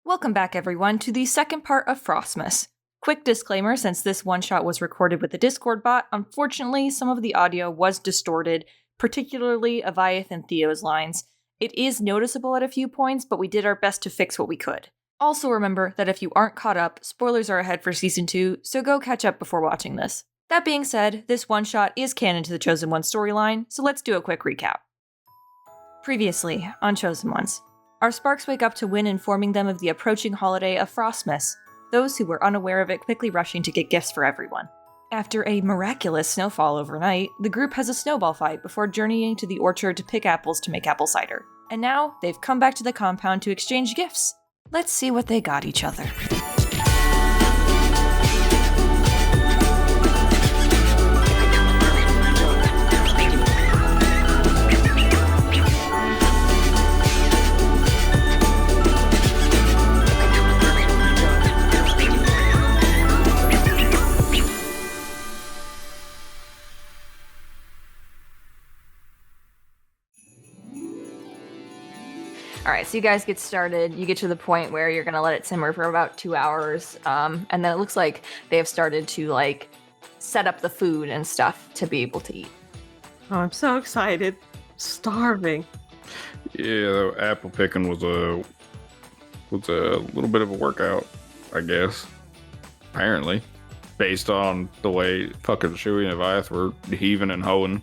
Welcome back, everyone, to the second part of Frostmas. Quick disclaimer, since this one-shot was recorded with a Discord bot, unfortunately, some of the audio was distorted, particularly Avayath and Theo's lines. It is noticeable at a few points, but we did our best to fix what we could. Also remember that if you aren't caught up, spoilers are ahead for Season 2, so go catch up before watching this. That being said, this one-shot is canon to the Chosen One storyline, so let's do a quick recap. Previously, on Chosen Ones. Our Sparks wake up to Wynn informing them of the approaching holiday of Frostmas, those who were unaware of it quickly rushing to get gifts for everyone. After a miraculous snowfall overnight, the group has a snowball fight before journeying to the orchard to pick apples to make apple cider. And now, they've come back to the compound to exchange gifts. Let's see what they got each other. Alright, so you guys get started. You get to the point where you're gonna let it simmer for about 2 hours, and then it looks like they have started to, set up the food and stuff to be able to eat. Oh, I'm so excited. Starving. Yeah, apple picking was a little bit of a workout, I guess. Apparently. Based on the way fucking Shui and Avayath were heaving and hoeing.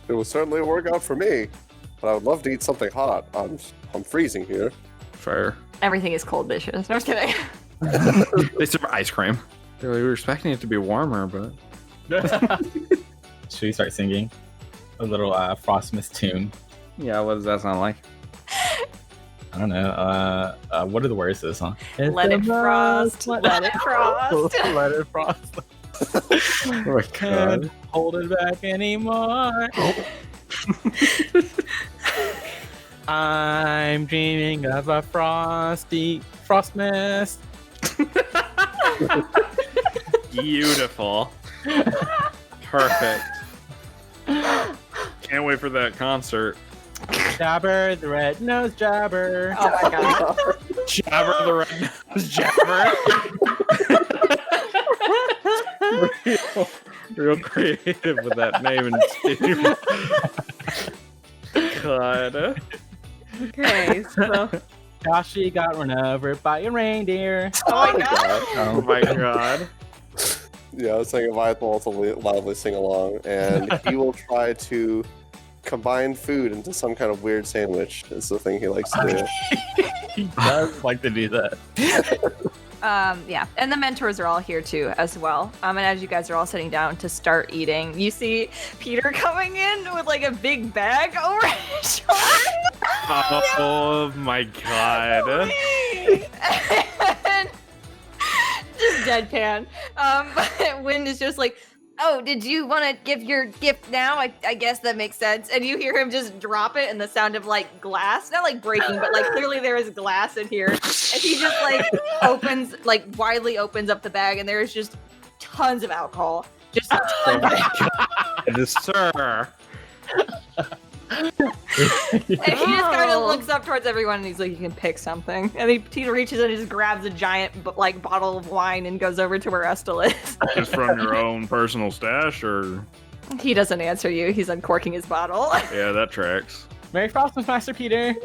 It was certainly a workout for me, but I would love to eat something hot. I'm freezing here. Fair. Everything is cold dishes. No, I'm just kidding. They serve ice cream. We were expecting it to be warmer, but... Should we start singing a little Frostmas tune? Yeah, what does that sound like? I don't know. What are the words to this song? Let it frost. Let it frost. Let it frost. Oh my Can't hold it back anymore. I'm dreaming of a frosty Frostmas. Beautiful. Perfect. Can't wait for that concert. Jabber, the red-nosed jabber. Oh my god. Jabber the red-nosed jabber. real creative with that name and Steve. God. Okay, so Joshi got run over by a reindeer. Oh my god. Oh my god. Yeah, I was saying Avayath will also loudly sing along, and he will try to combine food into some kind of weird sandwich. Is the thing he likes to do. He does like to do that. Yeah, and the mentors are all here too as well. And as you guys are all sitting down to start eating, you see Peter coming in with a big bag over his shoulder. Oh my god. And just deadpan. But Wind is just like, oh, did you want to give your gift now? I guess that makes sense. And you hear him just drop it and the sound of glass, not breaking, but clearly there is glass in here. And he just opens, widely opens up the bag and there's just tons of alcohol. Just a ton of it. Sir. And he just kind of looks up towards everyone and he's like, you can pick something. And Peter reaches in and just grabs a giant bottle of wine and goes over to where Estel is. Just from your own personal stash, or? He doesn't answer you. He's uncorking his bottle. Yeah, that tracks. Merry Frostmas, Master Peter.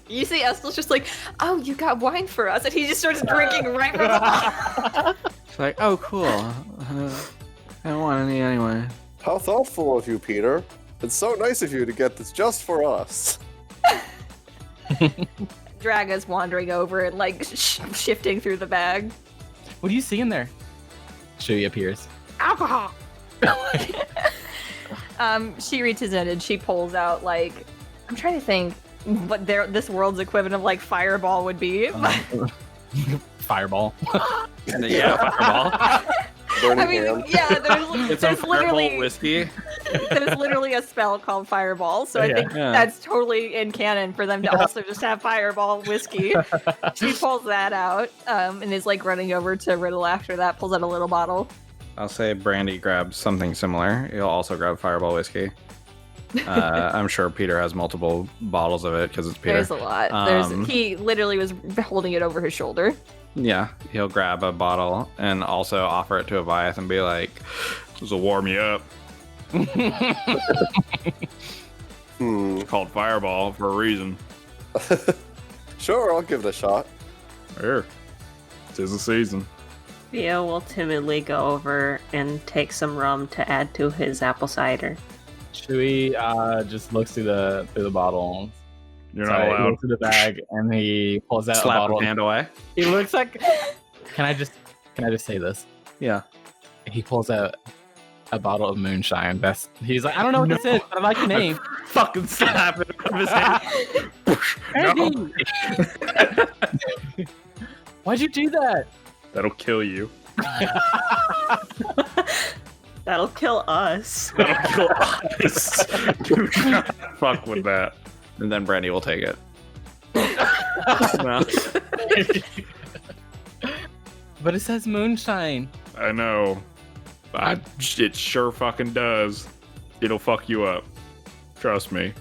You see Estel's just like, oh, you got wine for us. And he just starts drinking right from the bottle. It's like, oh, cool. I don't want any anyway. How thoughtful of you, Peter. It's so nice of you to get this just for us. Draga's wandering over and shifting through the bag. What do you see in there? Shui appears. Alcohol. She reaches in and she pulls out I'm trying to think what this world's equivalent of Fireball would be. Fireball. Yeah, Fireball. There's It's literally whiskey. there's literally a spell called Fireball, so I think that's totally in canon for them to also just have Fireball whiskey. She pulls that out and is running over to Riddle after that, pulls out a little bottle. I'll say Brandy grabs something similar. He'll also grab Fireball whiskey. I'm sure Peter has multiple bottles of it because it's Peter. There's a lot. He literally was holding it over his shoulder. Yeah, he'll grab a bottle and also offer it to Avayath and be like, "This will warm you up." It's called Fireball for a reason. Sure, I'll give it a shot. Here, 'tis the season. Theo will timidly go over and take some rum to add to his apple cider. Shui just looks through the bottle. You're Sorry, not he allowed. looks through the bag and he pulls out a Slap bottle. his hand away. He looks like. Can I just say this? Yeah. He pulls out a bottle of moonshine. He's like, I don't know what this is, but I like the name. Fucking slap it out of his hand. No. Why'd you do that? That'll kill you. That'll kill us. That'll kill us. Do not fuck with that. And then Brandy will take it. Well, But it says moonshine. I know. It sure fucking does. It'll fuck you up. Trust me.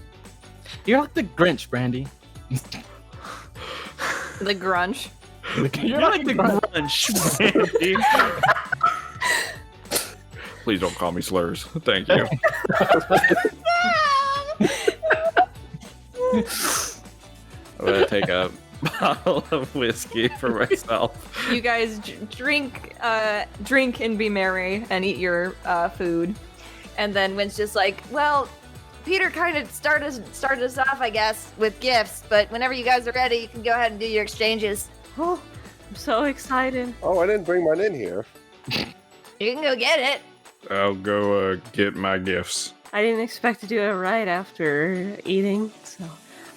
You're like the Grinch, Brandy. The grunge. You're like the Grunch, Brandy. Please don't call me slurs. Thank you. I'm gonna take a bottle of whiskey for myself. You guys drink and be merry and eat your food. And then Wynn's just like, well, Peter kind of started us off, I guess, with gifts. But whenever you guys are ready, you can go ahead and do your exchanges. Oh, I'm so excited. Oh, I didn't bring mine in here. You can go get it. I'll go get my gifts. I didn't expect to do it right after eating, so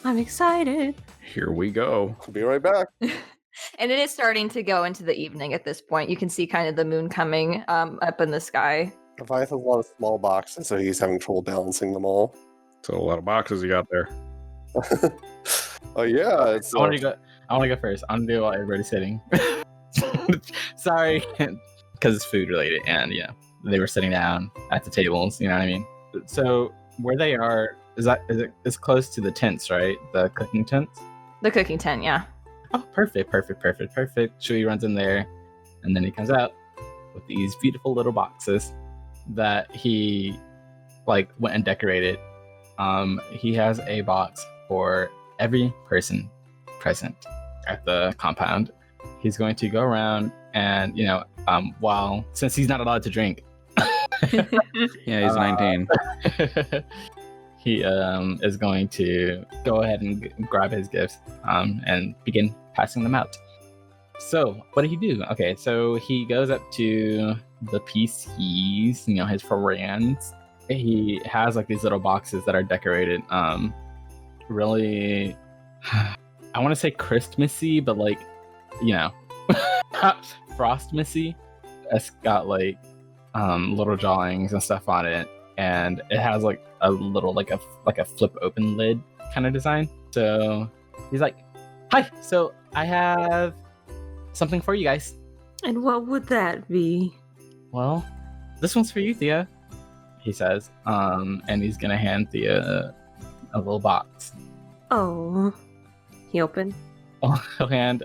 I'm excited. Here we go. I'll be right back. And it is starting to go into the evening at this point. You can see kind of the moon coming up in the sky. Avayath has a lot of small boxes, so he's having trouble balancing them all. So a lot of boxes you got there. Oh yeah, it's I want to go first. I'm gonna do while everybody's sitting. Sorry, because it's food related, and yeah, they were sitting down at the tables. You know what I mean? So where they are it's close to the tents, right? The cooking tents. The cooking tent, yeah. Oh, perfect. Shui runs in there, and then he comes out with these beautiful little boxes that he went and decorated. He has a box for every person present at the compound. He's going to go around and, since he's not allowed to drink. Yeah, he's 19. He is going to go ahead and grab his gifts and begin passing them out. So, what did he do? Okay, so he goes up to the PCs, his friends. He has like these little boxes that are decorated really, I want to say Christmassy, but Frostmassy. It's got little drawings and stuff on it, and it has a little like a flip open lid kind of design. So he's like, hi, so I have something for you guys. And what would that be? Well, this one's for you, Theo, he says, and he's gonna hand Theo a little box. Oh, he opened. He'll hand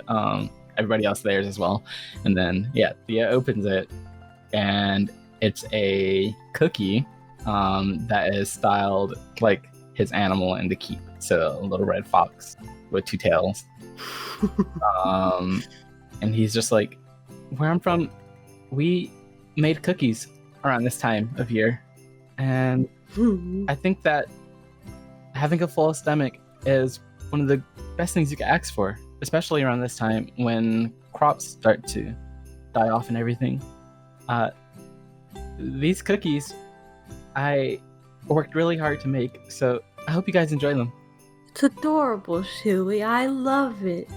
everybody else theirs as well, and then Theo opens it, and it's a cookie that is styled like his animal in the keep, so a little red fox with two tails. And he's just like, where I'm from, we made cookies around this time of year, and I think that having a full stomach is one of the best things you can ask for, especially around this time when crops start to die off and everything. These cookies I worked really hard to make, so I hope you guys enjoy them. It's adorable, Shui. I love it.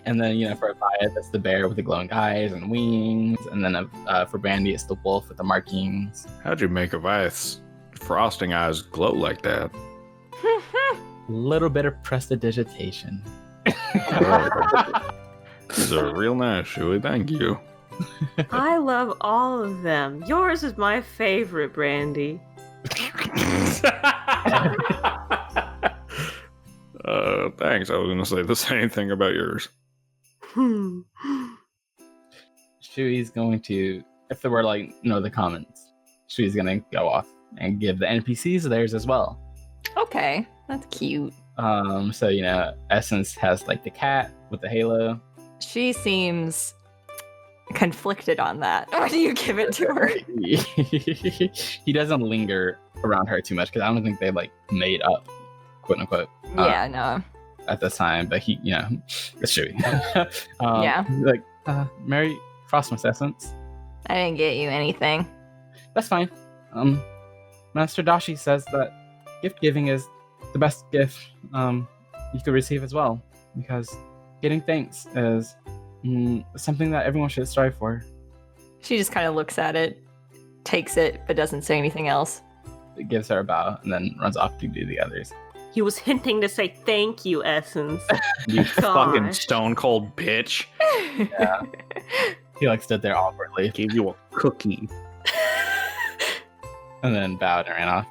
And then, for Avayath, that's the bear with the glowing eyes and wings. And then for Brandy, it's the wolf with the markings. How'd you make Avayath's frosting eyes glow like that? A little bit of prestidigitation. These are real nice, Shui. Thank you. I love all of them. Yours is my favorite, Brandy. Thanks. I was gonna say the same thing about yours. Shui's going to, if there were like no other comments, Shui's gonna go off and give the NPCs theirs as well. Okay, that's cute. So Essence has like the cat with the halo. She seems conflicted on that. Or do you give it to her? He doesn't linger around her too much because I don't think they like made up, quote unquote. Yeah, no. At this time, but he, it's Shui. Yeah. Like, Merry Frostmas, Essence. I didn't get you anything. That's fine. Master Dashi says that gift giving is the best gift you could receive as well, because getting thanks is something that everyone should strive for. She just kind of looks at it, takes it, but doesn't say anything else. It gives her a bow and then runs off to do the others. He was hinting to say thank you, Essence. You fucking Gosh. stone cold bitch. Yeah. He like stood there awkwardly Gave you a cookie. and then bowed and ran off.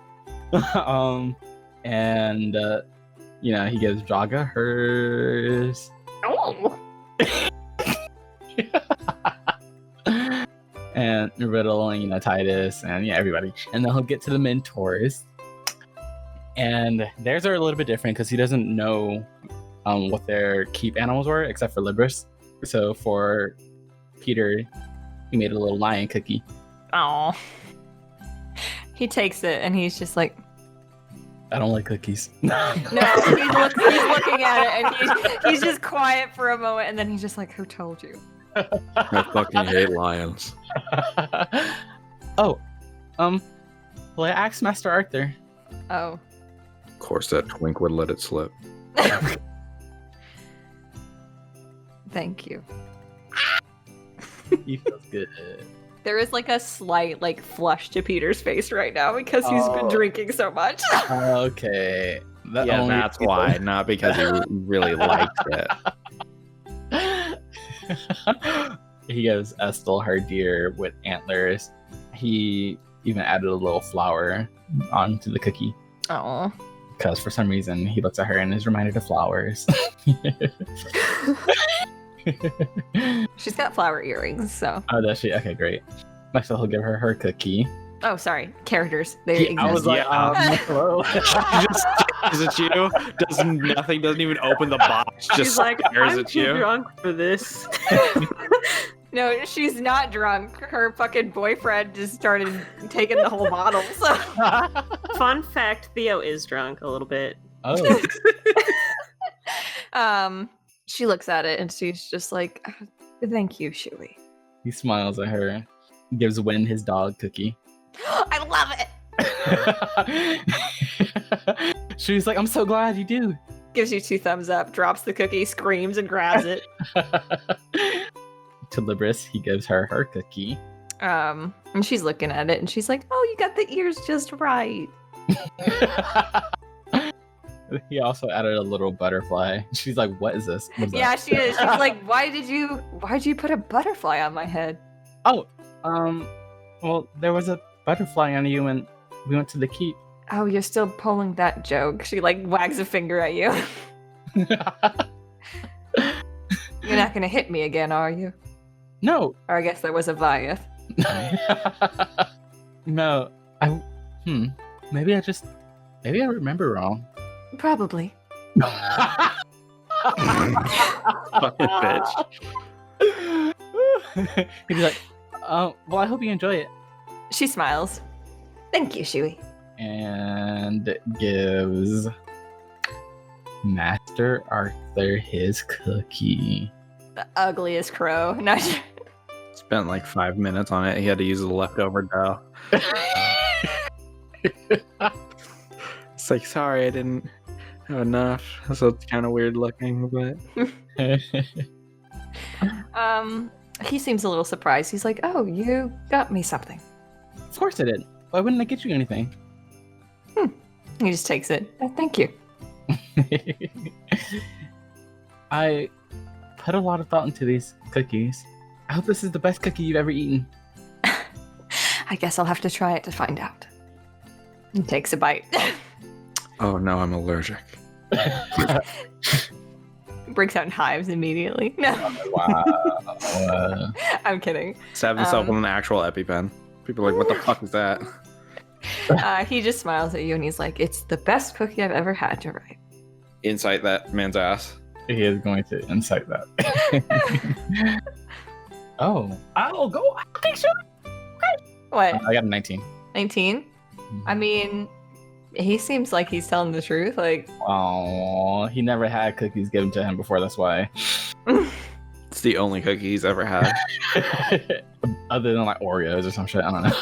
And he gives Jaga hers. Oh. And Riddle and Titus and everybody. And then he'll get to the mentors. And theirs are a little bit different because he doesn't know what their keep animals were except for Libris. So for Peter, he made a little lion cookie. Oh. He takes it and he's just like, I don't like cookies. no, he's looking at it and he's just quiet for a moment and then he's just like, who told you? I fucking hate lions. Well, I asked Master Arthur. Oh. Of course, that twink would let it slip. Thank you. He feels good. There is like a slight flush to Peter's face right now because he's been drinking so much. Okay. That's why, not because he really liked it. He gives Estel her deer with antlers. He even added a little flower onto the cookie. Oh. Because for some reason he looks at her and is reminded of flowers. She's got flower earrings, so. Oh, does she? Okay, great. Next, he'll give her cookie. Oh, sorry. Characters. They exist. I was like, hello. Is it you? Doesn't even open the box. Just She's like, stares I'm at too you. drunk for this. No, she's not drunk. Her fucking boyfriend just started taking the whole bottle. So. Fun fact, Theo is drunk a little bit. Oh. She looks at it and she's just like, thank you, Shui. He smiles at her. Gives Win his dog cookie. I love it. She's like, I'm so glad you do. Gives you 2 thumbs up, drops the cookie, screams, and grabs it. To Libris, he gives her cookie. And she's looking at it and she's like, oh, you got the ears just right. He also added a little butterfly. She's like, what is this? What is Yeah, that? she is. She's like, why'd you put a butterfly on my head? Oh, well, there was a butterfly on you when we went to the keep. Oh, you're still pulling that joke. She wags a finger at you. You're not gonna hit me again, are you? No. Or I guess that was Avayath. No. Maybe I remember wrong. Probably. Fucking bitch. He'd be like, well, I hope you enjoy it. She smiles. Thank you, Shui. And gives Master Arthur his cookie. The ugliest crow. Not sure. Spent like 5 minutes on it. He had to use the leftover dough. It's like, sorry, I didn't have enough. So it's kind of weird looking, but He seems a little surprised. He's like, oh, you got me something. Of course I did. Why wouldn't I get you anything? He just takes it. Thank you. I put a lot of thought into these cookies. I hope this is the best cookie you've ever eaten. I guess I'll have to try it to find out. He takes a bite. oh no, I'm allergic. breaks out in hives immediately. No, Wow. I'm kidding. Stabbed himself with an actual EpiPen. People are like, what the fuck is that? He just smiles at you and he's like, "It's the best cookie I've ever had to write." Incite that man's ass. He is going to incite that. Oh, I'll go. Okay, sure. What? I got a 19. 19? I mean, he seems like he's telling the truth. Like, Oh, he never had cookies given to him before. That's why. It's the only cookie he's ever had. Other than like Oreos or some shit. I don't know.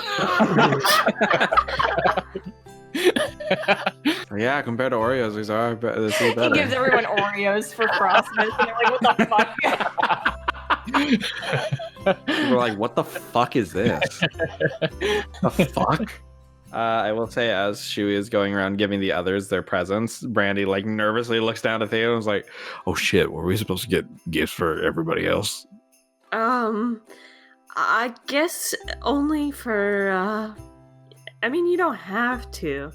Yeah, compared to Oreos, these are better. he gives everyone Oreos for Frostmas, and they're like, "What the fuck?" People are like, what the fuck is this? The fuck? I will say, as Shui is going around giving the others their presents, Brandy like nervously looks down at Theo and is like, "Oh shit, were we supposed to get gifts for everybody else?" I guess only for, I mean, you don't have to.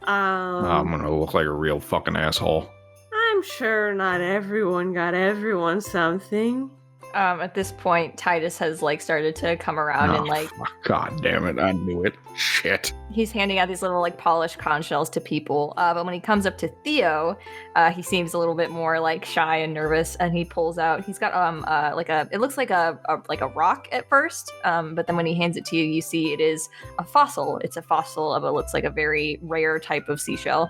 I'm gonna look like a real fucking asshole. I'm sure not everyone got everyone something. At this point, Titus has like started to come around and like God damn it, I knew it. Shit. he's handing out these little like polished conch shells to people. But when he comes up to Theo, he seems a little bit more like shy and nervous, and he pulls out. He's got like it looks like a rock at first, but then when he hands it to you, you see it is a fossil. It's a fossil of what looks like a very rare type of seashell.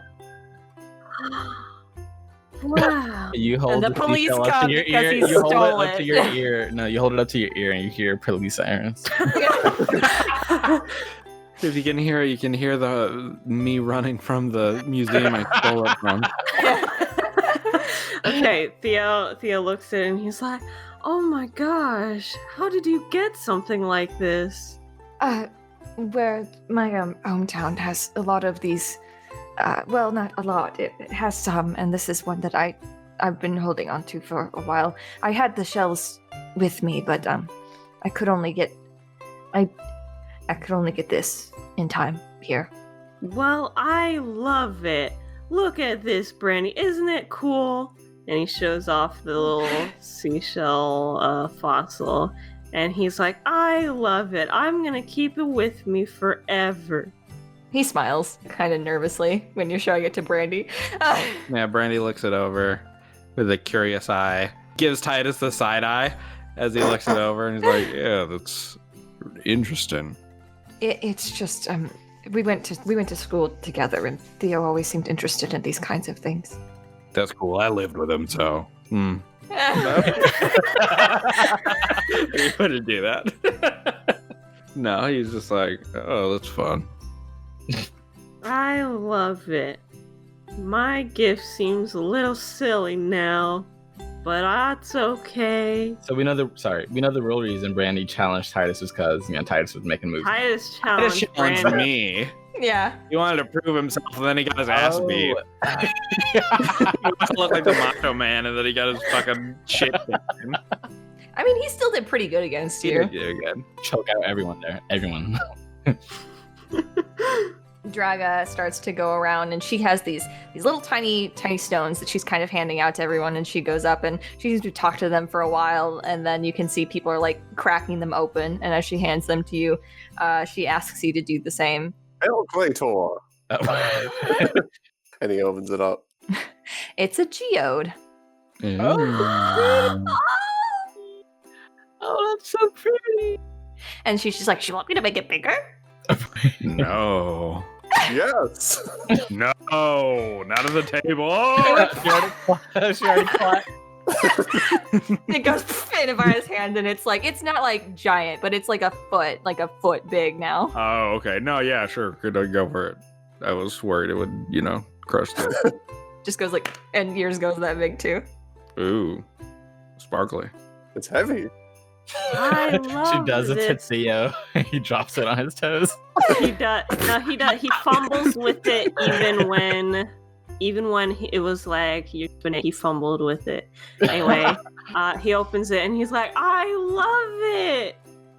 Wow. You hold the the police seashell up come to your because ear. he You hold it stole up to it. your ear. No, you hold it up to your ear and you hear police sirens. If you can hear it, you can hear the me running from the museum I stole it from. Okay, Theo looks at it and he's like, "Oh my gosh, how did you get something like this?" Where my hometown has a lot of these. Well, not a lot. It has some, and this is one that I've been holding on to for a while. I had the shells with me, but I could only get this in time here. Well, I love it. Look at this, Brandy. Isn't it cool? And he shows off the little seashell fossil. And he's like, "I love it. I'm going to keep it with me forever." He smiles kind of nervously when you're showing it to Brandy. Yeah, Brandy looks it over with a curious eye. Gives Titus the side eye as he looks it over, and he's like, "Yeah, that's interesting." It's just we went to school together, and Theo always seemed interested in these kinds of things. That's cool. I lived with him, so. He wouldn't do that. No, he's just like, "Oh, that's fun." I love it. My gift seems a little silly now, but that's okay. So we know the real reason Brandy challenged Titus was because Titus was making moves. Titus Titus challenged challenged Brandy. me. Yeah. He wanted to prove himself, and then he got his ass beat. Oh. He wants to look like the Macho Man, and then he got his fucking shit taken. I mean, he still did pretty good against He you. did again. Choke out everyone there. Everyone. Draga starts to go around, and she has these little tiny stones that she's kind of handing out to everyone, and she goes up and she seems to talk to them for a while, and then you can see people are like cracking them open, and as she hands them to you, she asks you to do the same. Hail Claytor! And he opens it up. It's a geode. Oh, that's so pretty. And she's just like, "You want me to make it bigger?" No. Yes! No, not at the table. She already clapped. It goes in Avayath's hand, and it's not like giant, but it's like a foot big now. Oh, okay. No, yeah, sure. Good, go for it. I was worried it would, crush it. Just goes like, and yours goes that big too. Ooh, sparkly. It's heavy. I love She does it to this. Theo. He drops it on his toes. He does. No, he does. He fumbles with it even when it was like he fumbled with it. Anyway, he opens it and he's like, "I love it.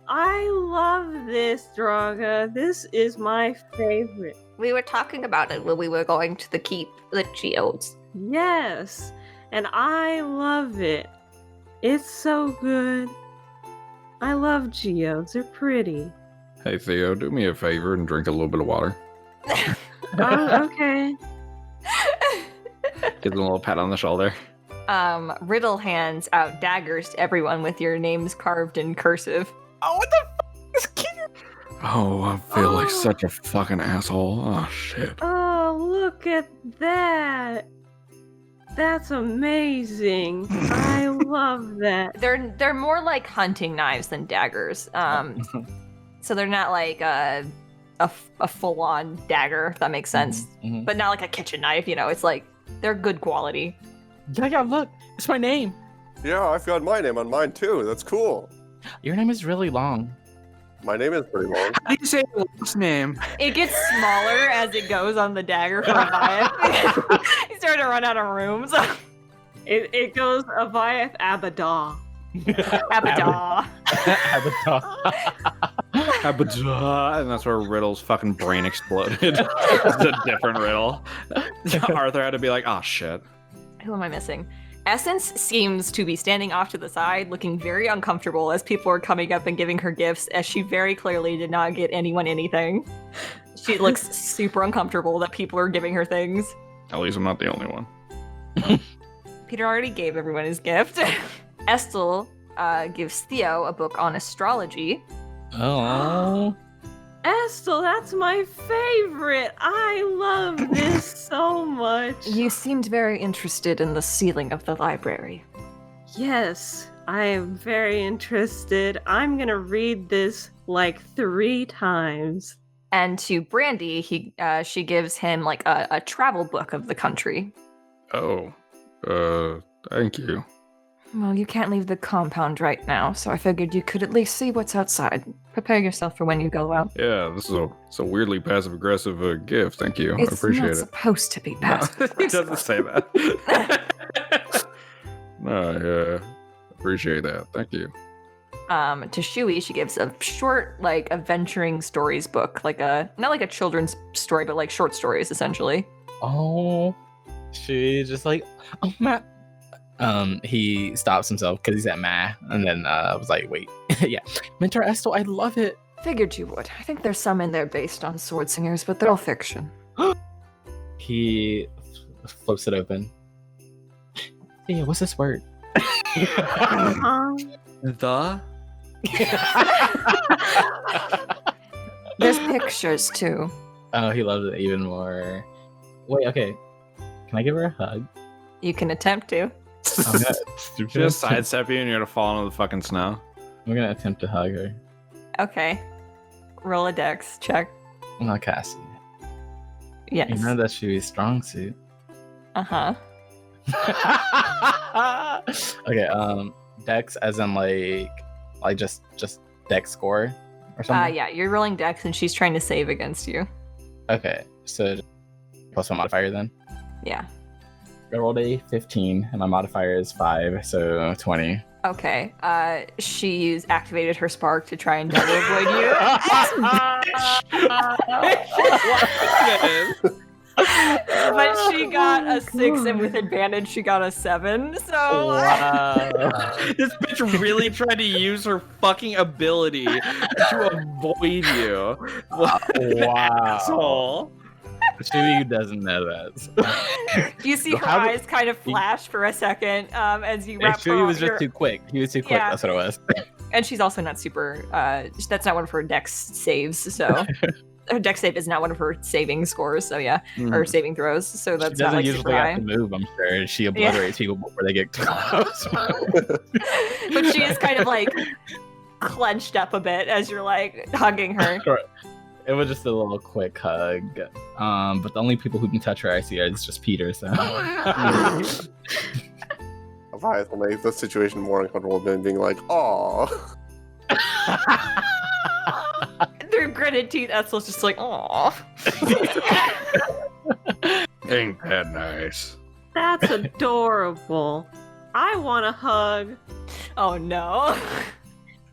I love this, Draga. This is my favorite." We were talking about it when we were going to the keep, the geodes. Yes. and I love it. It's so good. I love geodes. They're pretty. Hey Theo, do me a favor and drink a little bit of water. Oh, okay. Give them a little pat on the shoulder. Riddle hands out daggers to everyone with your names carved in cursive. Oh, what the fuck is cute? Oh, I feel like such a fucking asshole. Oh shit. Oh, look at that. That's amazing. I love that. They're more like hunting knives than daggers. So they're not like a full-on dagger, if that makes sense. Mhm. But not like a kitchen knife, you know. It's like they're good quality. Yeah, look. It's my name. Yeah, I've got my name on mine too. That's cool. Your name is really long. My name is pretty long. How do you say your last name? It gets smaller as it goes on the dagger for Avayath. He's starting to run out of rooms. It goes Avayath Abadah. Abadah. Abadah, and that's where Riddle's fucking brain exploded. It's a different Riddle. Arthur had to be like, oh shit. Who am I missing? Essence seems to be standing off to the side, looking very uncomfortable as people are coming up and giving her gifts, as she very clearly did not get anyone anything. She looks super uncomfortable that people are giving her things. At least I'm not the only one. Peter already gave everyone his gift. Estel gives Theo a book on astrology. Oh. Estel, that's my favorite. I love this so much. You seemed very interested in the ceiling of the library. Yes, I am very interested. I'm gonna read this like 3 times. And to Brandy, she gives him like a travel book of the country. Oh, thank you. Well, you can't leave the compound right now, so I figured you could at least see what's outside. Prepare yourself for when you go out. Yeah, this is a weirdly passive-aggressive gift. Thank you. I It's appreciate not it. supposed to be passive. He doesn't say that. No, appreciate that. Thank you. To Shui, she gives a short, like, adventuring stories book, like not like a children's story, but like short stories, essentially. Oh. She just like, oh, Matt. He stops himself because he's at Ma, and then I was like, wait, yeah, Mentor Estel, I love it. Figured you would. I think there's some in there based on sword singers, but they're all fiction. He flips it open. Yeah, what's this word? The? There's pictures too. Oh, he loves it even more. Wait, okay. Can I give her a hug? You can attempt to. I'm gonna, Just sidestep you and you're gonna fall into the fucking snow. I'm gonna attempt to hug her. Okay. Roll a dex check. I'm not Cassie. Yes. You know that she was strong suit. Uh-huh. Okay, Dex as in like just Dex score or something? Yeah, you're rolling dex and she's trying to save against you. Okay, so plus one modifier then. Yeah. I rolled a 15 and my modifier is 5, so 20. Okay. She's activated her spark to try and double avoid you. But she got a 6, and with advantage, she got a 7. So Wow. This bitch really tried to use her fucking ability to avoid you. Wow. Asshole. Shui doesn't know that. you see her How did- eyes kind of flash for a second as you wrap her Shui was your- just too quick. He was too quick. Yeah. That's what it was. And she's also not super. That's not one of her dex saves. So her dex save is not one of her saving scores. So yeah, or saving throws. So that's She not doesn't like usually super have high. to move, I'm sure. She obliterates people before they get close. But she is kind of like clenched up a bit as you're like hugging her. It was just a little quick hug. But the only people who can touch her, I see, is just Peter. So Avayath will make the situation more uncomfortable than being like, "Aw." Through gritted teeth, Etzel's just like, "Aw." Ain't that nice? That's adorable. I want a hug. Oh no.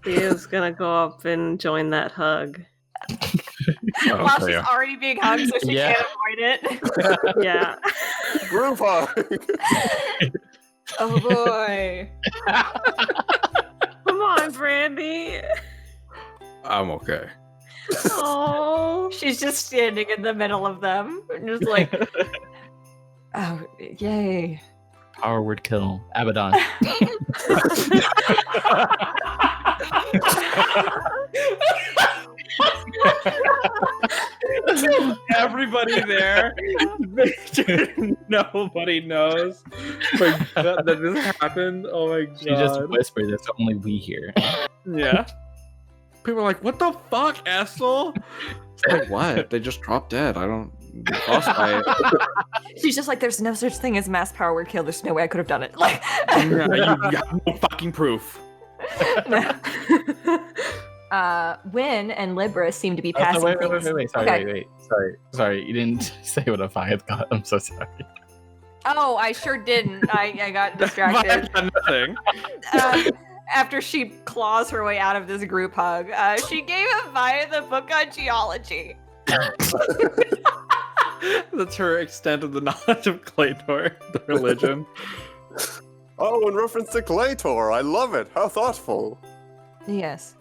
Theo's gonna go up and join that hug. Oh, While she's Theo. already being hugged, so she Yeah. can't avoid it. Yeah. Group hug. Oh boy. Come on, Brandy. I'm okay. Oh. She's just standing in the middle of them, and just like, oh, yay. Power word kill. Abaddon. Everybody there. Nobody knows that this happened. Oh my god. She just whispered that so only we hear. Yeah. People are like, what the fuck, Essel? Like, what? They just dropped dead. I don't. Frostbite. She's just like, there's no such thing as mass power word kill. There's no way I could have done it. Like, Yeah, you got no fucking proof. Wynn and Libra seem to be passing. Wait. Okay. Sorry. You didn't say what Avayath got. I'm so sorry. Oh, I sure didn't. I got distracted. Nothing. After she claws her way out of this group hug, she gave Avayath the book on geology. That's her extent of the knowledge of Claytor, the religion. Oh, in reference to Claytor, I love it. How thoughtful. Yes.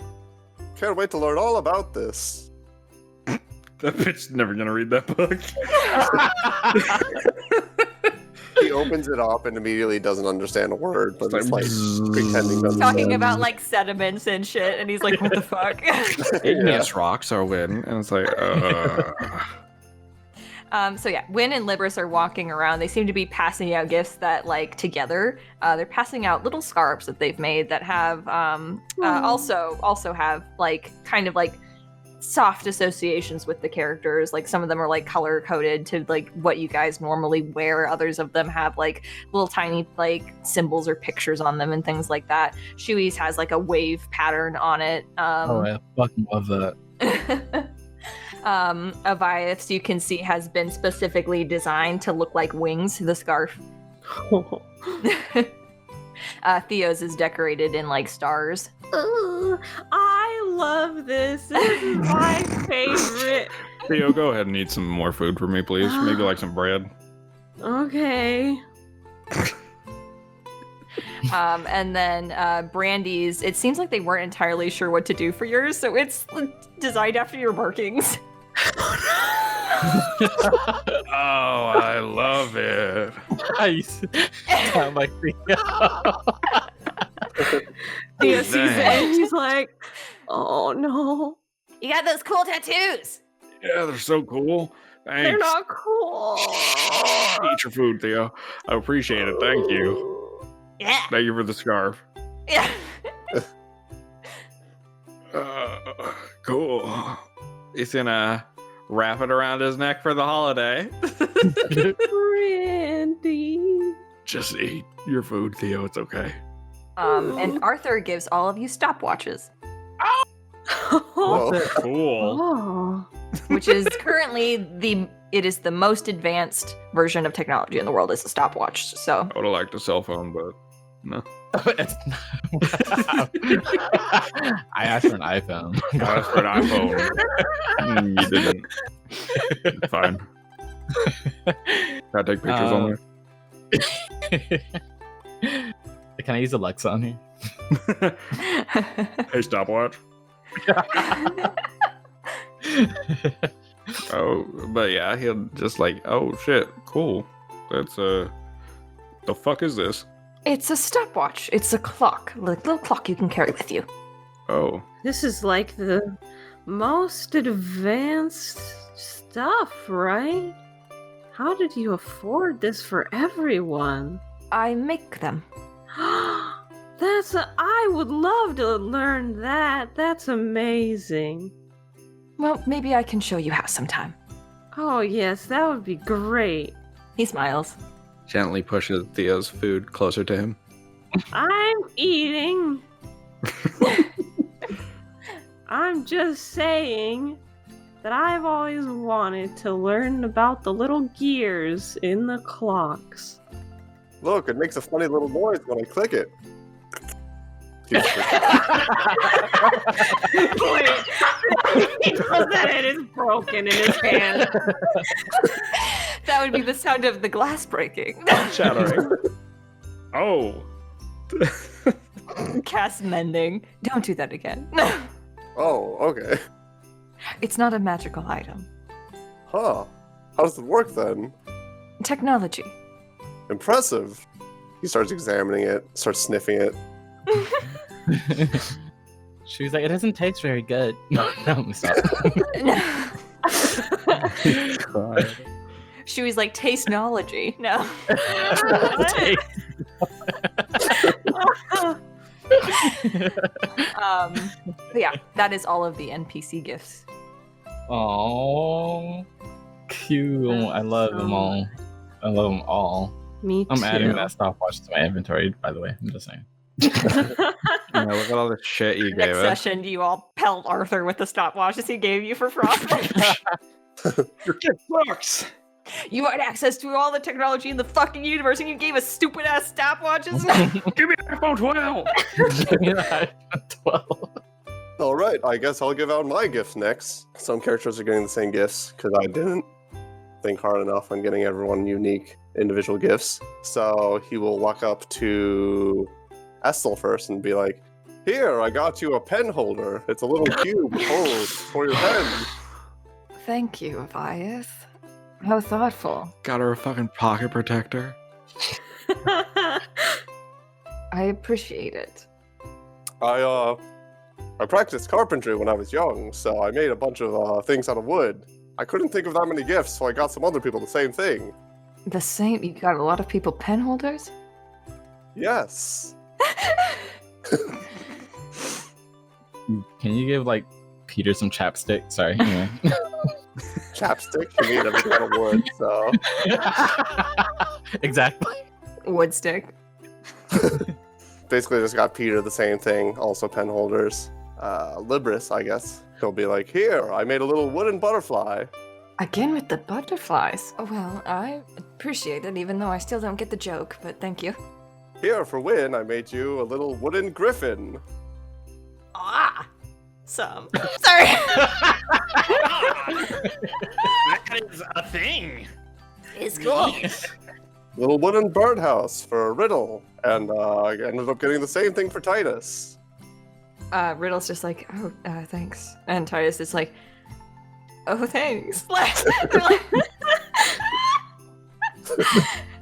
Can't wait to learn all about this. That bitch's never gonna read that book. He opens it up and immediately doesn't understand a word, but it's like pretending to Talking understand. about like sediments and shit, and he's like, what the fuck? Igneous rocks are win, and it's like, So yeah, Wynn and Libris are walking around. They seem to be passing out gifts that, like, together. They're passing out little scarves that they've made that have also have like kind of like soft associations with the characters. Like some of them are like color coded to like what you guys normally wear. Others of them have like little tiny like symbols or pictures on them and things like that. Shui's has like a wave pattern on it. I fucking love that. Avayath's, you can see, has been specifically designed to look like wings, the scarf. Theo's is decorated in like stars. I love this. This is my favorite. Theo, go ahead and eat some more food for me, please. Maybe like some bread. Okay. And then Brandy's, it seems like they weren't entirely sure what to do for yours, so it's designed after your markings. Oh, I love it. Nice. I'm like, Theo sees it and she's like, oh no. You got those cool tattoos! Yeah, they're so cool. Thanks. They're not cool. Eat your food, Theo. I appreciate it. Thank you. Yeah. Thank you for the scarf. Yeah. Cool. He's gonna wrap it around his neck for the holiday. Brandy. Just eat your food, Theo. It's okay. And Arthur gives all of you stopwatches, Whoa. Cool. Oh. which is currently the most advanced version of technology in the world is a stopwatch. So I would have liked a cell phone, but no. It's not... I asked for an iPhone. I asked for an iPhone. You didn't. Fine. Gotta take pictures on there. Can I use Alexa on here? Hey, stopwatch. Oh, but yeah, he'll just like, oh shit, cool. That's the fuck is this? it's a stopwatch. It's a clock, like little clock you can carry with you. Oh, This is like the most advanced stuff, right? How did you afford this for everyone? I make them. I would love to learn that. That's amazing. Well, maybe I can show you how sometime. Oh, yes, that would be great. He smiles. gently pushes Theo's food closer to him. I'm eating. I'm just saying that I've always wanted to learn about the little gears in the clocks. Look, it makes a funny little noise when I click it. He does that and it's broken in his hand. That would be the sound of the glass breaking. Shattering. Oh. Cast mending. Don't do that again. Oh, okay. It's not a magical item. Huh. How does it work then? Technology. Impressive. He starts examining it, starts sniffing it. She was like, it doesn't taste very good. No, stop. She was like, tastenology. No. But yeah, that is all of the NPC gifts. Oh, cute. I love them all. I love them all. Me too. I'm adding that stopwatch to my inventory, by the way. I'm just saying. Yeah, look at all the shit you gave Next us. session, you all pelt Arthur with the stopwatches he gave you for Frostmas. Your kid sucks. You had access to all the technology in the fucking universe, and you gave us stupid ass stopwatches. Give me an iPhone 12. 12. All right, I guess I'll give out my gifts next. Some characters are getting the same gifts because I didn't think hard enough on getting everyone unique individual gifts. So he will walk up to Estel first and be like, "Here, I got you a pen holder. It's a little cube hold for your pen." Thank you, Avayath. How thoughtful. Got her a fucking pocket protector. I appreciate it. I practiced carpentry when I was young, so I made a bunch of things out of wood. I couldn't think of that many gifts, so I got some other people the same thing. The same? You got a lot of people pen holders? Yes. Can you give, like, Peter some chapstick? Sorry. Anyway. Chapstick? You need everything out of wood, so... Exactly. Wood stick. Basically just got Peter the same thing, also pen holders. Libris, I guess. He'll be like, "Here, I made a little wooden butterfly." Again with the butterflies. Oh, well, I appreciate it, even though I still don't get the joke, but thank you. "Here, for Win, I made you a little wooden griffin." Ah! Some. Sorry. That is a thing. It's cool. Little wooden birdhouse for Riddle. And I ended up getting the same thing for Titus. Riddle's just like, oh, thanks. And Titus is like, oh, thanks.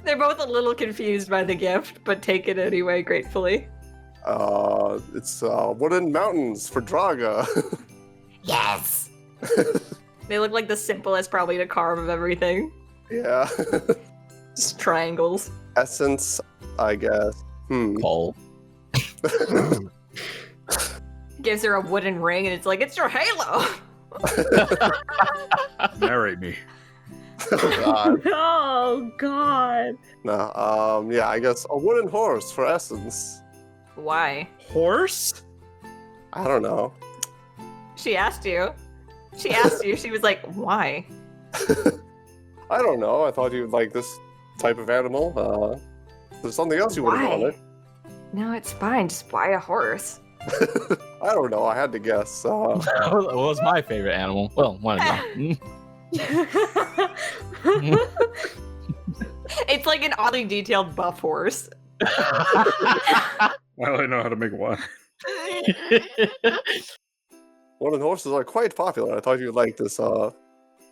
They're both a little confused by the gift, but take it anyway, gratefully. It's wooden mountains for Draga. Yes! They look like the simplest probably to carve of everything. Yeah. Just triangles. Essence, I guess. Coal. Gives her a wooden ring and it's like, it's your halo! Marry me. Oh, God. Oh God. No, yeah, I guess a wooden horse for Essence. Why? Horse? I don't know. She asked you. She asked you. She was like, why? I don't know. I thought you'd like this type of animal. There's something else you would have Why? wanted. No, it's fine. Just buy a horse. I don't know. I had to guess. What was my favorite animal? Well, one of them. It's like an oddly detailed buff horse. I only know how to make one. Wooden horses are quite popular. I thought you'd like this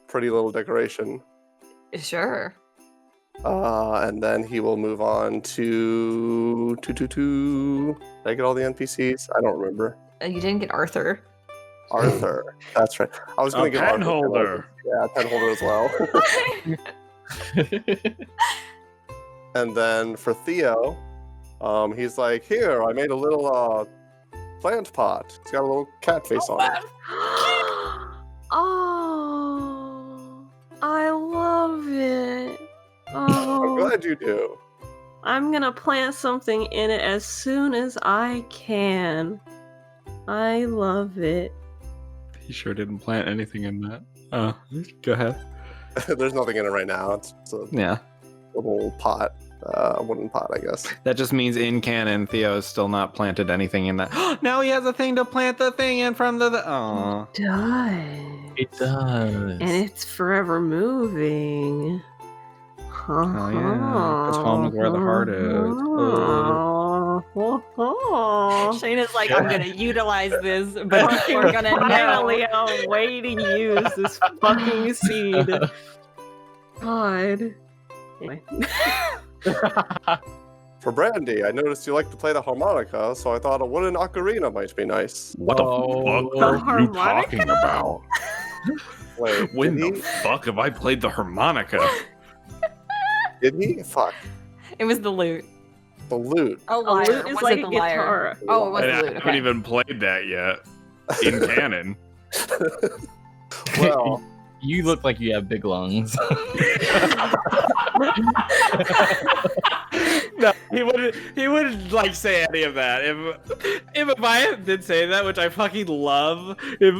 pretty little decoration. Sure. And then he will move on to... Did I get all the NPCs? I don't remember. You didn't get Arthur. Arthur. That's right. I was going A to get pen Arthur. holder. Yeah, pen holder as well. And then for Theo, he's like, "Here, I made a little plant pot. It's got a little cat face on it." Oh, I love it. I'm Oh, glad you do. I'm gonna plant something in it as soon as I can. I love it. He sure didn't plant anything in that. Go ahead. There's nothing in it right now. It's a Yeah. little pot, a wooden pot, I guess. That just means in canon, Theo has still not planted anything in that. Now he has a thing to plant the thing in front of the. Aww. It does. It does. And it's forever moving. Oh yeah, because home is where the heart is. Shayna's like, I'm gonna utilize this, but we're gonna Finally, know. a way to use this fucking seed. God. Anyway. For Brandy, I noticed you like to play the harmonica, so I thought a wooden ocarina might be nice. What the Oh. fuck are you harmonica? talking about? Wait, When did the fuck have I played the harmonica? Did he? Fuck. It was the lute. The lute. Oh, A lyre. lute is Was like it a the lyre? guitar. Oh, it was And the I lute. haven't Okay. even played that yet in canon. Well, You look like you have big lungs. No, he wouldn't like say any of that. If Avayath did say that, which I fucking love, if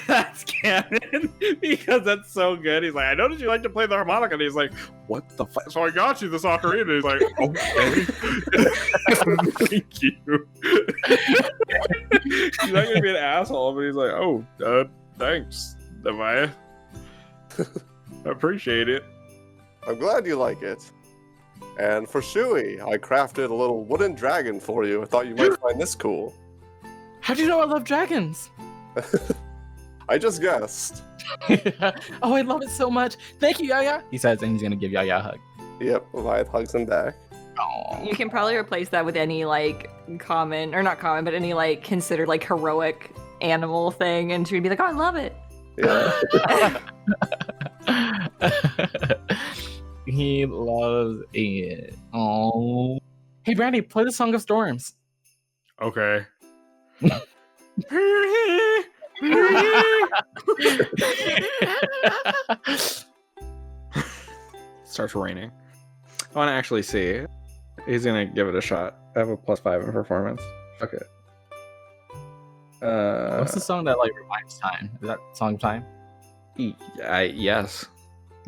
that's canon because that's so good. He's like, I noticed you like to play the harmonica, and he's like, what the fuck? So I got you this ocarina. He's like, okay, thank you. He's not gonna be an asshole, but he's like, oh, thanks, Avayath. I appreciate it. I'm glad you like it. And for Shui, I crafted a little wooden dragon for you. I thought you might find this cool. How'd you know I love dragons? I just guessed. Oh, I love it so much. Thank you, Yaya. He says, and he's gonna give Yaya a hug. Yep, Avayath hugs him back. Oh. You can probably replace that with any like common, or not common, but any like considered like heroic animal thing, and she'd be like, "Oh, I love it." Yeah. He loves it. Oh. Hey, Brandy, play the Song of Storms. Okay. Starts raining. I want to actually see. He's gonna give it a shot. I have a +5 in performance. Fuck it. What's the song that like reminds time? Is that Song of Time? Yes.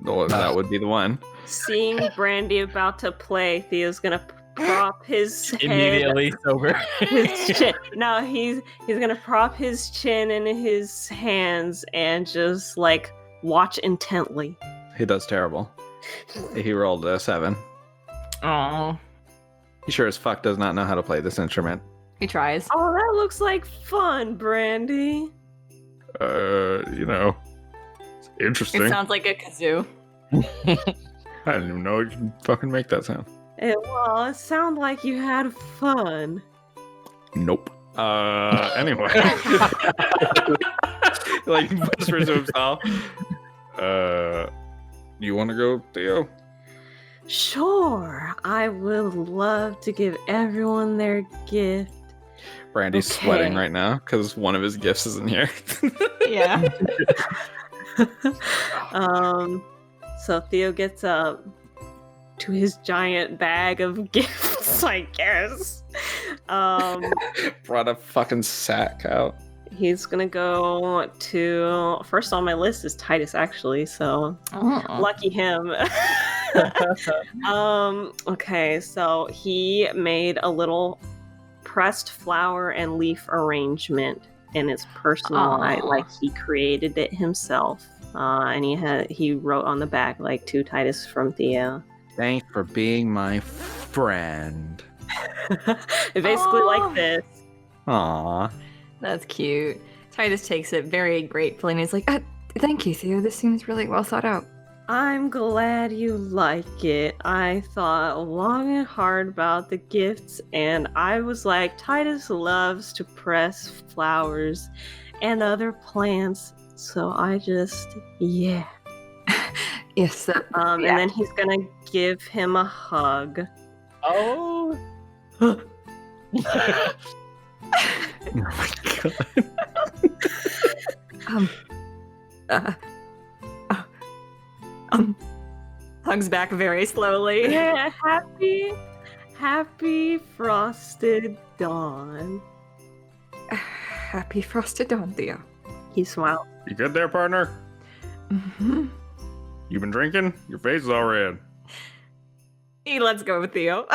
That would be the one. Seeing Brandy about to play, Theo's gonna prop his head. Immediately sober. His chin. No, he's gonna prop his chin in his hands and just like watch intently. He does terrible. He rolled a 7. Oh, He sure as fuck does not know how to play this instrument. he tries. Oh, that looks like fun, Brandy. You know, it's interesting. It sounds like a kazoo. I didn't even know you can fucking make that sound. It sounded like you had fun. Nope. Anyway. Like, whispers to himself. You want to go, Theo? Sure, I would love to give everyone their gift. Brandy's Okay. sweating right now because one of his gifts isn't here. Yeah. So Theo gets up to his giant bag of gifts, I guess. Brought a fucking sack out. He's gonna go to first on my list is Titus, actually, so Oh. lucky him. Okay, so he made a little pressed flower and leaf arrangement in his personal Aw. like he created it himself. And he wrote on the back like to Titus from Theo. Thanks for being my friend. Basically Aw. like this. Aww. That's cute. Titus takes it very gratefully and he's like, thank you, Theo. This seems really well thought out. I'm glad you like it. I thought long and hard about the gifts, and I was like, Titus loves to press flowers and other plants, so I just, yeah. Yes. And then he's gonna give him a hug. Oh. Oh my god. Hugs back very slowly. Yeah, happy frosted dawn. Happy frosted dawn, Theo. He smiled. You good there, partner? Mm-hmm. You been drinking? Your face is all red. Let's go with Theo.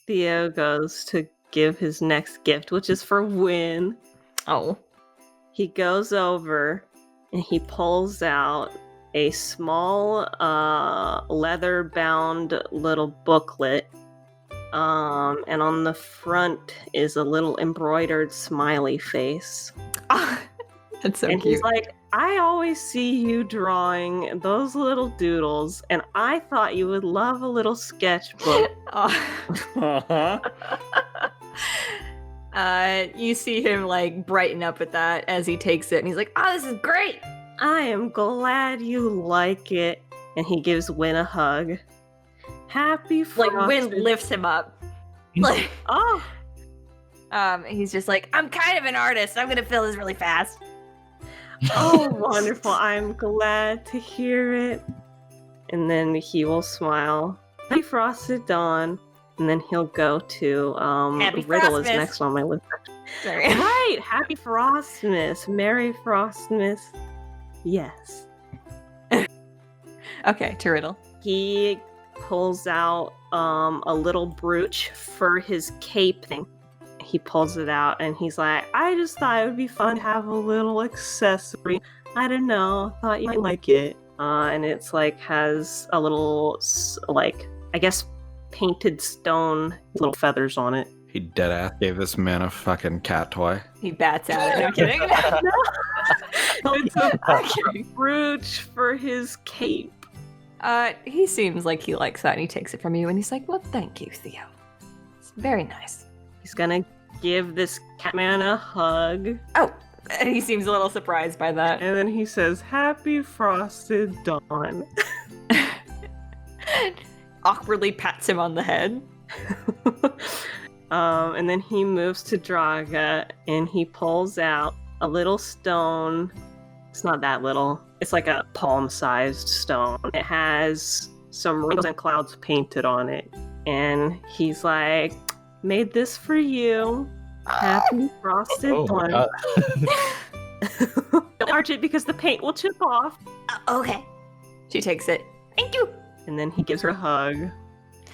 Theo goes to give his next gift, which is for Win. Oh. He goes over and he pulls out a small leather-bound little booklet. And on the front is a little embroidered smiley face. That's so and cute. he's like, I always see you drawing those little doodles, and I thought you would love a little sketchbook. Uh-huh. You see him like brighten up with that as he takes it, and he's like, "Oh, this is great!" I am glad you like it. And he gives Win a hug. Happy Frosted. Like Win lifts him up. Like, Oh, he's just like, "I'm kind of an artist. I'm gonna fill this really fast." oh, wonderful. I'm glad to hear it. And then he will smile. Happy Frosted Dawn. And then he'll go to Happy Riddle is Frostmas. next on my list. Sorry. Right! Happy Frostmas. Merry Frostmas. Yes. Okay, to Riddle. He pulls out a little brooch for his cape thing. He pulls it out and he's like, I just thought it would be fun to have a little accessory. I don't know. Thought you might like it. And it's like has a little, like, I guess, painted stone, little feathers on it. He deadass gave this man a fucking cat toy. He bats at it. No kidding. It's a brooch for his cape. He seems like he likes that, and he takes it from you, and he's like, "Well, thank you, Theo. It's very nice." He's gonna give this catman a hug. Oh, and he seems a little surprised by that. And then he says, Happy Frosted Dawn. Awkwardly pats him on the head. And then he moves to Draga and he pulls out a little stone. It's not that little. It's like a palm-sized stone. It has some rainbows and clouds painted on it. And he's like, made this for you. Happy Frosted Oh my Dawn. God. Don't arch it because the paint will chip off. Okay. She takes it. Thank you. And then he gives her a hug.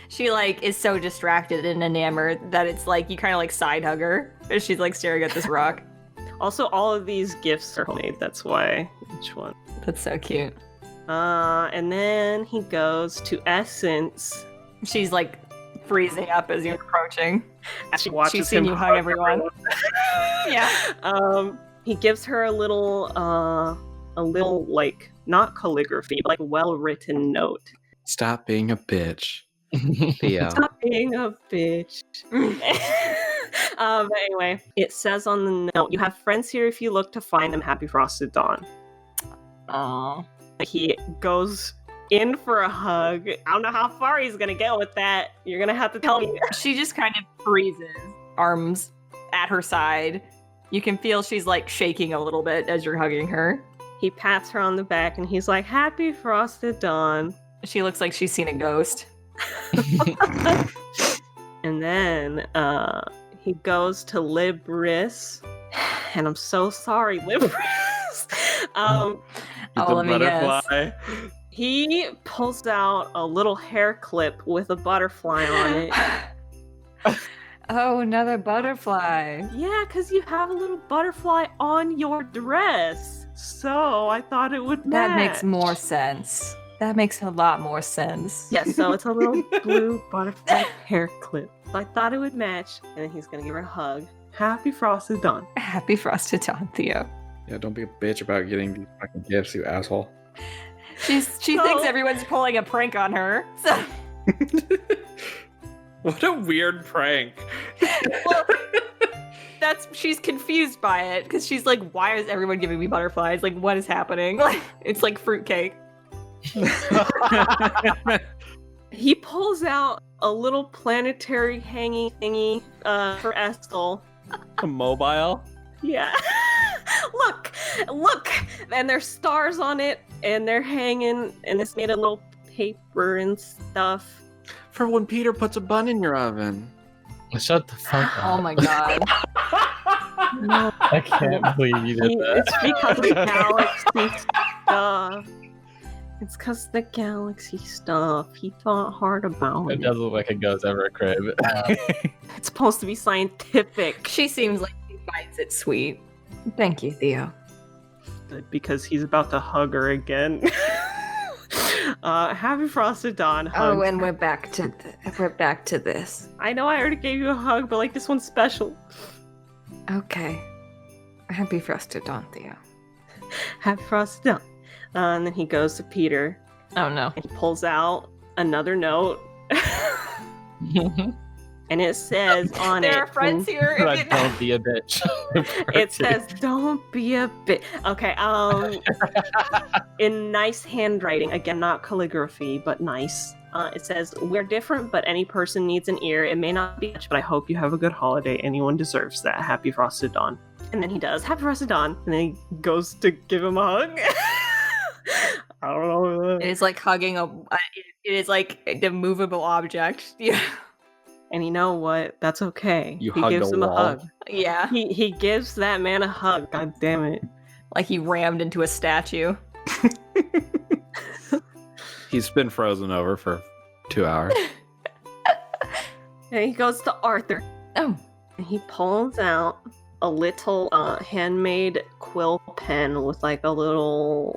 She like is so distracted and enamored that it's like you kind of like side hug her as she's like staring at this rock. Also, all of these gifts are homemade. That's why each one. That's so cute. And then he goes to Essence. She's like freezing up as you're approaching. As she watches She's seen him you hug everyone. Yeah. He gives her a little like not calligraphy, but like well-written note. Stop being a bitch. Theo. Stop being a bitch. But anyway, it says on the note, you have friends here if you look to find them. Happy Frosted Dawn. Aww. He goes in for a hug. I don't know how far he's gonna get with that. You're gonna have to tell me. She just kind of freezes, arms at her side. You can feel she's like shaking a little bit as you're hugging her. He pats her on the back and he's like, Happy Frosted Dawn. She looks like she's seen a ghost. And then he goes to Libris. And I'm so sorry, Libris. Oh, let me guess. He pulls out a little hair clip with a butterfly on it. Oh, another butterfly. Yeah, because you have a little butterfly on your dress. So I thought it would match. That makes more sense. That makes a lot more sense. Yeah, so it's a little blue butterfly hair clip. So I thought it would match. And then he's going to give her a hug. Happy Frosted Dawn. Happy Frosted Dawn, Theo. Yeah, don't be a bitch about getting these fucking gifts, you asshole. She thinks everyone's pulling a prank on her. So. What a weird prank. Well, she's confused by it because she's like, why is everyone giving me butterflies? Like, what is happening? Like, it's like fruitcake. He pulls out a little planetary hanging thingy for Estel. A mobile? Yeah. Look! And there's stars on it, and they're hanging, and it's made of little paper and stuff. For when Peter puts a bun in your oven. Shut the fuck up. Oh my god. No, I can't believe you did that. it's because of the galaxy stuff. It's because of the galaxy stuff. He thought hard about It it. doesn't look like it goes over a crib. It's supposed to be scientific. She seems like she finds it sweet. Thank you, Theo. Because he's about to hug her again. Happy Frosted Dawn. Oh, Hug. and we're back to this. I know I already gave you a hug, but like this one's special. Okay. Happy Frosted Dawn, Theo. Happy Frosted Dawn. And then he goes to Peter Oh no. and he pulls out another note. And it says on There it. are friends here. But don't be a bitch. It says, "Don't be a bit." Okay. In nice handwriting, again, not calligraphy, but nice. It says, "We're different, but any person needs an ear. It may not be much, but I hope you have a good holiday. Anyone deserves that. Happy Frosted Dawn." And then he does Happy Frosted Dawn, and then he goes to give him a hug. I don't know. It is like hugging it is like a movable object. Yeah. And you know what? That's okay. You he hugged gives a him wall. a hug. Yeah. He gives that man a hug. God damn it. Like he rammed into a statue. He's been frozen over for 2 hours. And he goes to Arthur. Oh. And he pulls out a little handmade quill pen with like a little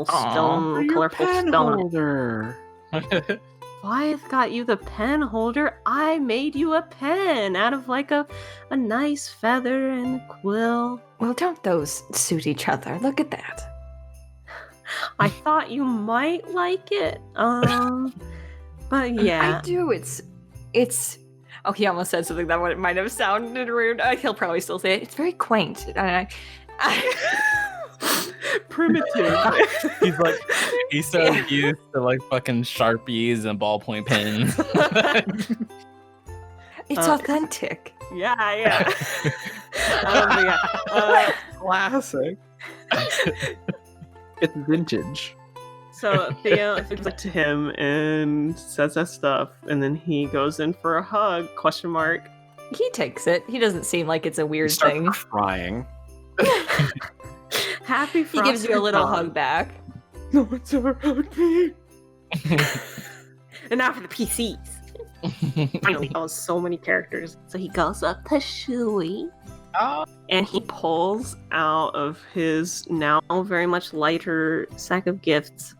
stone, colorful stone. Holder. I've got you the pen holder. I made you a pen out of like a nice feather and a quill. Well, don't those suit each other? Look at that. I thought you might like it. But yeah. I do. It's. Oh, he almost said something that might have sounded rude. He'll probably still say it. It's very quaint. Primitive. He's so used to like fucking Sharpies and ballpoint pens. It's authentic. Yeah. Yeah. Classic. It's vintage. So Theo gives it to him and says that stuff, and then he goes in for a hug, question mark. He takes it. He doesn't seem like it's a weird He starts thing. crying. Happy He gives you a little hug back. No one's ever hugged me. And now for the PCs. Finally, that was so many characters. So he goes up to Shui. Oh. And he pulls out of his now very much lighter sack of gifts.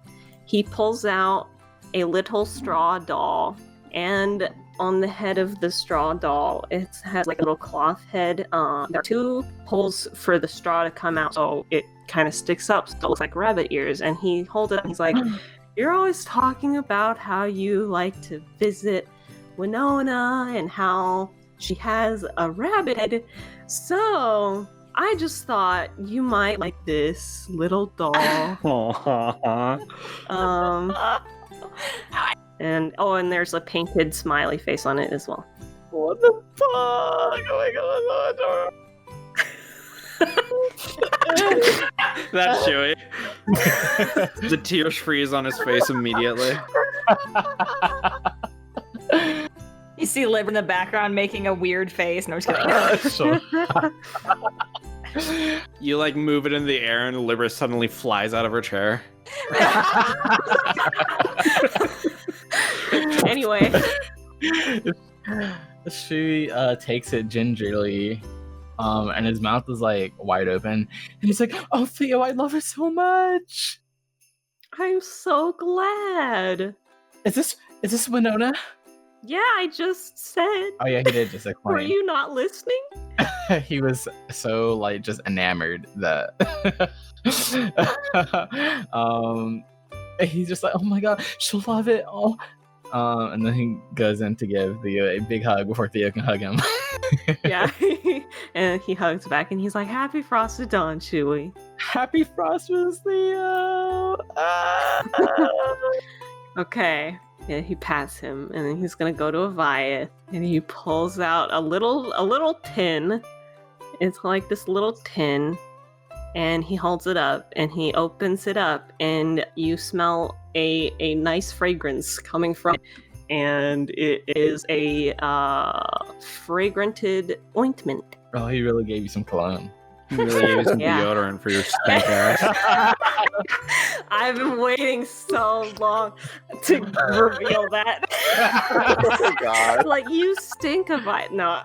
He pulls out a little straw doll. And on the head of the straw doll, it has like a little cloth head. There are 2 holes for the straw to come out, so it kind of sticks up, so it looks like rabbit ears. And he holds it up and he's like, "You're always talking about how you like to visit Winona and how she has a rabbit head. So I just thought you might like this little doll." And there's a painted smiley face on it as well. What the fuck? Oh my god. That's Shui. The tears freeze on his face immediately. You see Liv in the background making a weird face. No, I'm just kidding. So, You like move it in the air and Libra suddenly flies out of her chair. Anyway. Shui takes it gingerly, and his mouth is like wide open, and he's like, "Oh, Theo, I love it so much." I'm so glad. Is this Winona? Yeah, I just said. Oh yeah, he did just explain. Were you not listening? He was so like just enamored that he's just like, "Oh my god, she'll love it." Oh. And then he goes in to give Theo a big hug before Theo can hug him. Yeah. And he hugs back and he's like, "Happy Frosted Dawn, Shui." Happy Frostmas, Theo! Okay. Yeah, he pats him and then he's gonna go to Avayath and he pulls out a little tin. It's like this little tin, and he holds it up and he opens it up and you smell a nice fragrance coming from it, and it is a fragranted ointment. Oh, he really gave you some cologne. He really gave you some Yeah. deodorant for your stank ass. I've been waiting so long to reveal that. Oh, God. Like, you stink of it. No.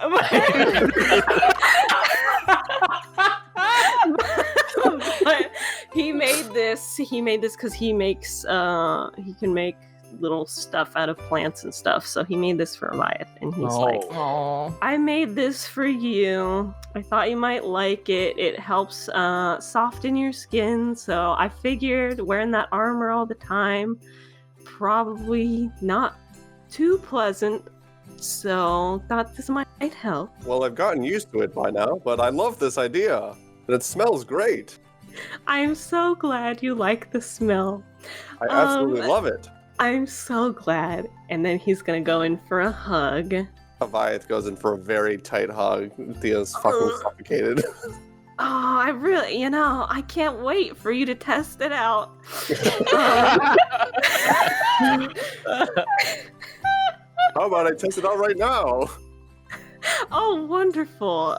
But he made this this because he makes he can make little stuff out of plants and stuff. So he made this for Avayath, and he's like, Oh. I made this for you. I thought you might like it. It helps soften your skin. So I figured wearing that armor all the time, probably not too pleasant. So thought this might help. Well, I've gotten used to it by now, but I love this idea. And it smells great. I'm so glad you like the smell. I absolutely love it. I'm so glad. And then he's gonna go in for a hug. Avayath goes in for a very tight hug. Theo's fucking suffocated. Oh, I really, I can't wait for you to test it out. How about I test it out right now? Oh, wonderful.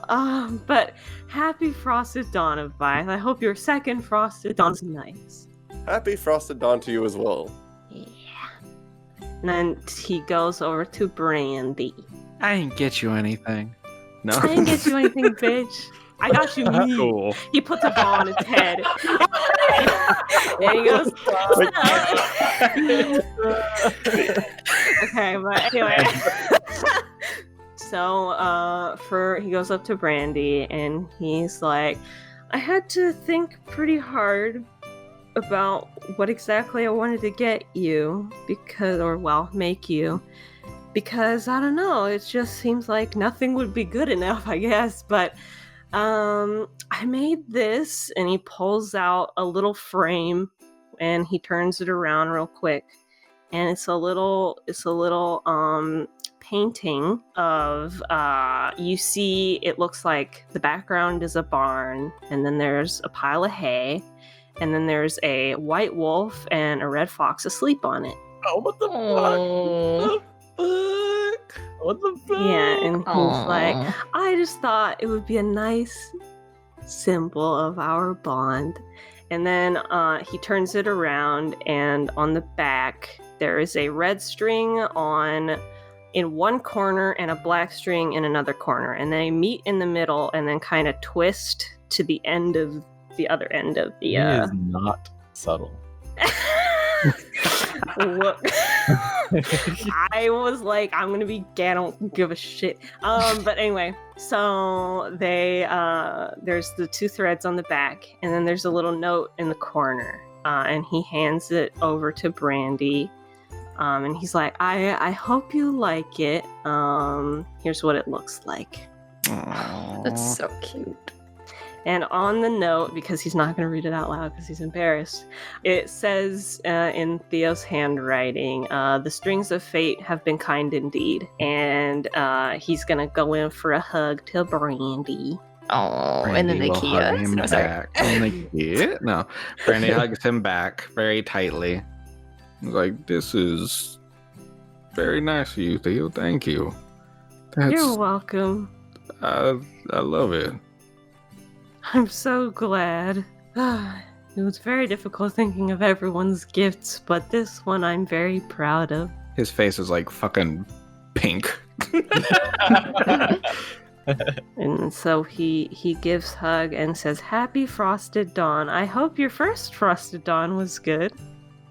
But happy Frosted Dawn, Avayath. I hope your second Frosted Dawn's nice. Happy Frosted Dawn to you as well. Yeah. And then he goes over to Brandy. I didn't get you anything. No. I didn't get you anything, bitch. I got you meat. Cool. He puts a ball on his head. There he goes. Okay, but anyway. So, he goes up to Brandy and he's like, I had to think pretty hard about what exactly I wanted to get you make you. Because, I don't know, it just seems like nothing would be good enough, I guess. But, I made this, and he pulls out a little frame, and he turns it around real quick. And it's a little, painting of, you see, it looks like the background is a barn, and then there's a pile of hay, and then there's a white wolf and a red fox asleep on it. Oh, what the fuck? What the fuck? Yeah, and he's like, I just thought it would be a nice symbol of our bond. And then he turns it around, and on the back, there is a red string in one corner and a black string in another corner. And they meet in the middle and then kind of twist to the end of the other end of the... He is not subtle. Look. I was like, I don't give a shit. But anyway, so there's the two threads on the back, and then there's a little note in the corner, and he hands it over to Brandy, and he's like, I hope you like it. Here's what it looks like. That's so cute. And on the note, because he's not going to read it out loud because he's embarrassed, it says in Theo's handwriting, the strings of fate have been kind indeed. And he's going to go in for a hug to Brandy. Oh, Brandy and then they will hug kiss. him No, sorry. back. And they kiss? No. Brandy hugs him back very tightly. Like, this is very nice of you, Theo. Thank you. You're welcome. I love it. I'm so glad. It was very difficult thinking of everyone's gifts, but this one I'm very proud of. His face is like fucking pink. And so he gives hug and says, Happy Frosted Dawn. I hope your first Frosted Dawn was good.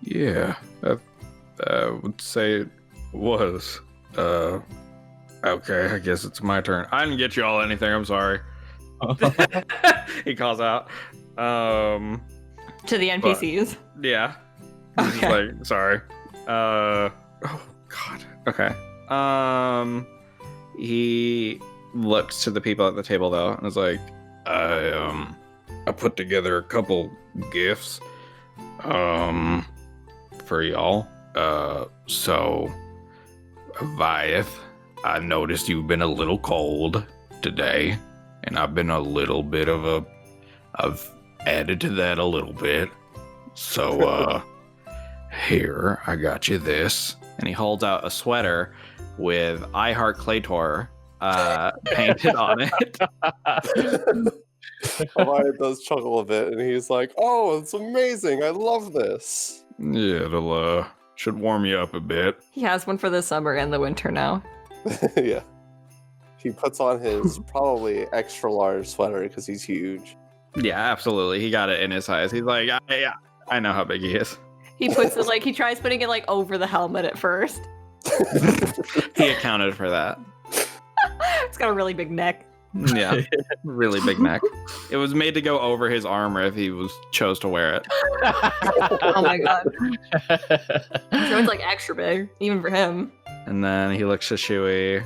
Yeah, I would say it was. Okay, I guess it's my turn. I didn't get you all anything, I'm sorry. He calls out. To the NPCs. Yeah. He's Okay. like, sorry. Oh god. Okay. He looks to the people at the table though and is like, I put together a couple gifts for y'all. So Avayath, I noticed you've been a little cold today, and I've been a little bit I've added to that a little bit. So here, I got you this. And he holds out a sweater with I Heart Claytor painted on it. Avayath does chuckle a bit, and he's like, "Oh, it's amazing! I love this." Yeah, it'll should warm you up a bit. He has one for the summer and the winter now. Yeah. He puts on his probably extra large sweater because he's huge. Yeah, absolutely. He got it in his size. He's like, I know how big he is. He puts it he tries putting it over the helmet at first. He accounted for that. It's got a really big neck. Yeah, really big neck. It was made to go over his armor if he chose to wear it. Oh my god. So it's extra big, even for him. And then he looks to Shui,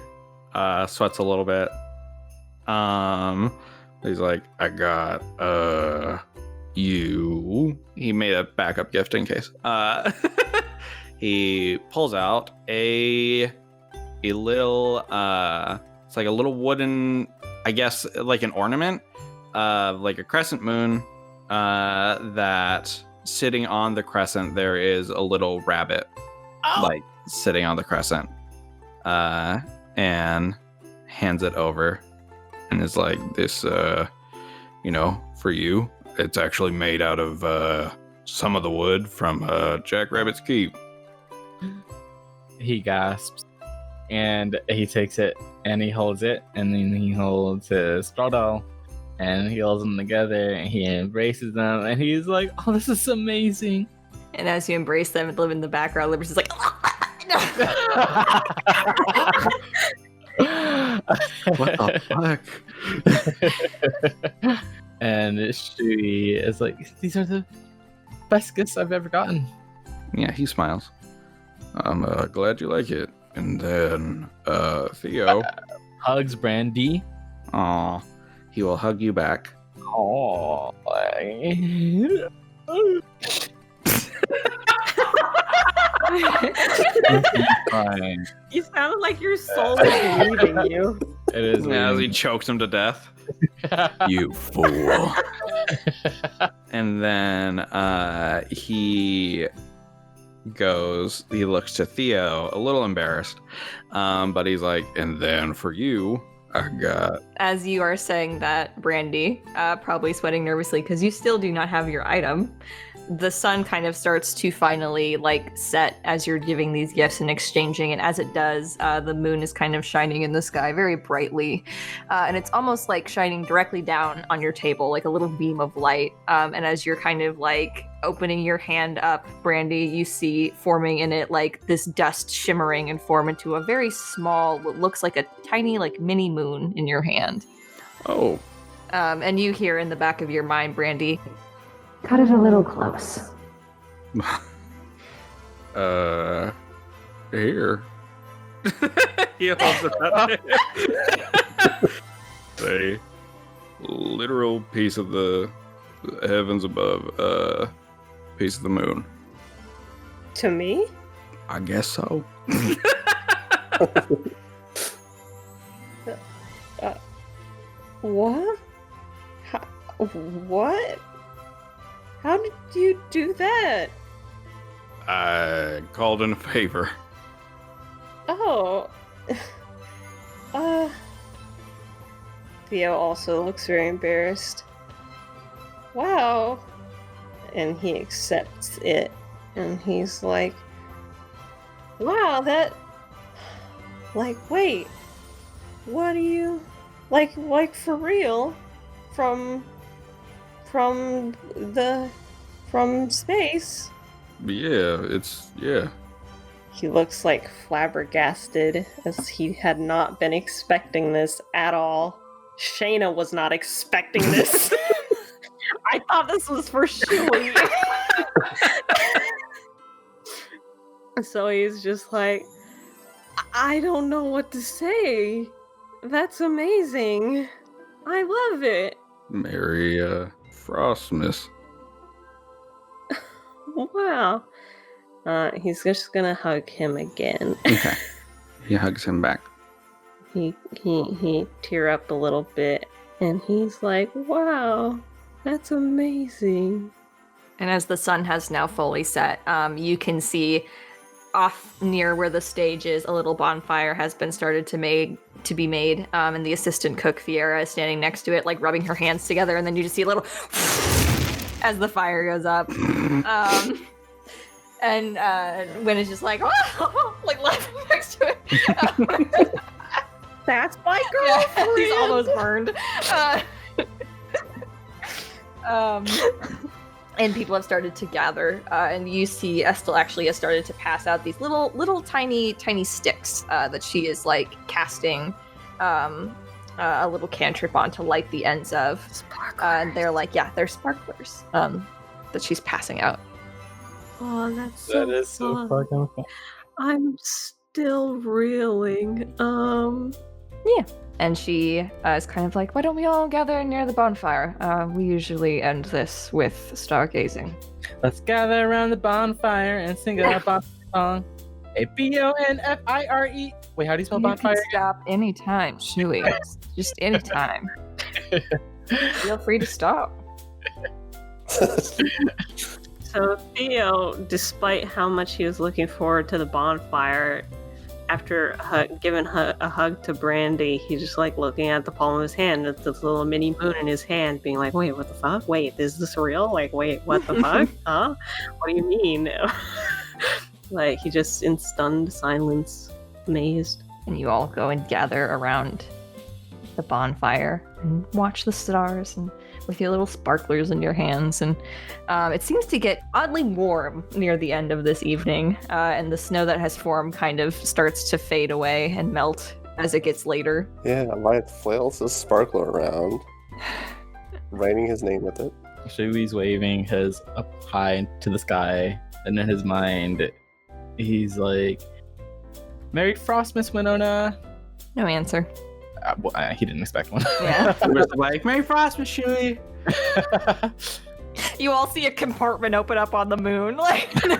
sweats a little bit. He's like, I got you. He made a backup gift in case. He pulls out a little it's like a little wooden, I guess, like an ornament, like a crescent moon, that sitting on the crescent there is a little rabbit, like sitting on the crescent, and hands it over and is like, this, for you. It's actually made out of some of the wood from Jackrabbit's Keep. He gasps, and he takes it, and he holds it, and then he holds his Strodo, and he holds them together, and he embraces them, and he's like, oh, this is amazing. And as you embrace them and live in the background, Liberty's like, What the fuck? And Shui is like, these are the best gifts I've ever gotten. Yeah, he smiles. I'm glad you like it. And then Theo Hugs Brandy. Aw, he will hug you back. Oh, fine. You sound like your soul is leaving you. It is. As he chokes him to death. You fool. And then he looks to Theo, a little embarrassed, but he's like, and then for you, I got... As you are saying that, Brandy, probably sweating nervously because you still do not have your item, the sun kind of starts to finally set as you're giving these gifts and exchanging, and as it does, the moon is kind of shining in the sky very brightly, and it's almost like shining directly down on your table, like a little beam of light, and as you're kind of opening your hand up, Brandy, you see forming in it this dust shimmering and form into a very small, what looks like a tiny mini moon in your hand. Oh. And you hear in the back of your mind, Brandy, cut it a little close. Here. He holds it up. A literal piece of the heavens above, piece of the moon. To me? I guess so. What? What? How did you do that? I called in a favor. Oh. Theo also looks very embarrassed. Wow. And he accepts it. And he's like, wow, that... wait. What do you... Like for real? From space? Yeah. He looks flabbergasted, as he had not been expecting this at all. Shayna was not expecting this. I thought this was for Shui. So he's just like, I don't know what to say. That's amazing. I love it. Merry Frostmas. Wow. He's just gonna hug him again. Okay. He hugs him back. He tear up a little bit, and he's like, wow, that's amazing. and as the sun has now fully set, you can see off near where the stage is, a little bonfire has been started to be made, and the assistant cook Fiera is standing next to it, like rubbing her hands together, and then you just see a little as the fire goes up. And Wynn is just like, oh, like laughing next to it. That's my girlfriend. Yeah, he's almost burned. and people have started to gather, and you see Estel actually has started to pass out these little tiny sticks that she is like casting a little cantrip on to light the ends of. And they're like, yeah, they're sparklers that she's passing out. Oh, that's so That is so fun. fucking fun. I'm still reeling. And she is kind of like, why don't we all gather near the bonfire? We usually end this with stargazing. Let's gather around the bonfire and sing a bonfire song. A-B-O-N-F-I-R-E. Wait, how do you spell You bonfire? can stop anytime, Shui. Just anytime. Feel free to stop. So Theo, despite how much he was looking forward to the bonfire, after giving a hug to Brandy, he's just like looking at the palm of his hand with this little mini moon in his hand, being like, wait, what the fuck? Wait, is this real? Like, wait, what the fuck? Huh? What do you mean? Like, he just in stunned silence, amazed. And you all go and gather around the bonfire and watch the stars and with your little sparklers in your hands. And it seems to get oddly warm near the end of this evening, and the snow that has formed kind of starts to fade away and melt as it gets later. Yeah, Avayath flails his sparkler around, writing his name with it. Shui's waving his up high to the sky, and in his mind, he's like, Merry Frostmas, Winona! No answer. He didn't expect one. Yeah. We're like, Merry Frostmas, Shui. You all see a compartment open up on the moon, like A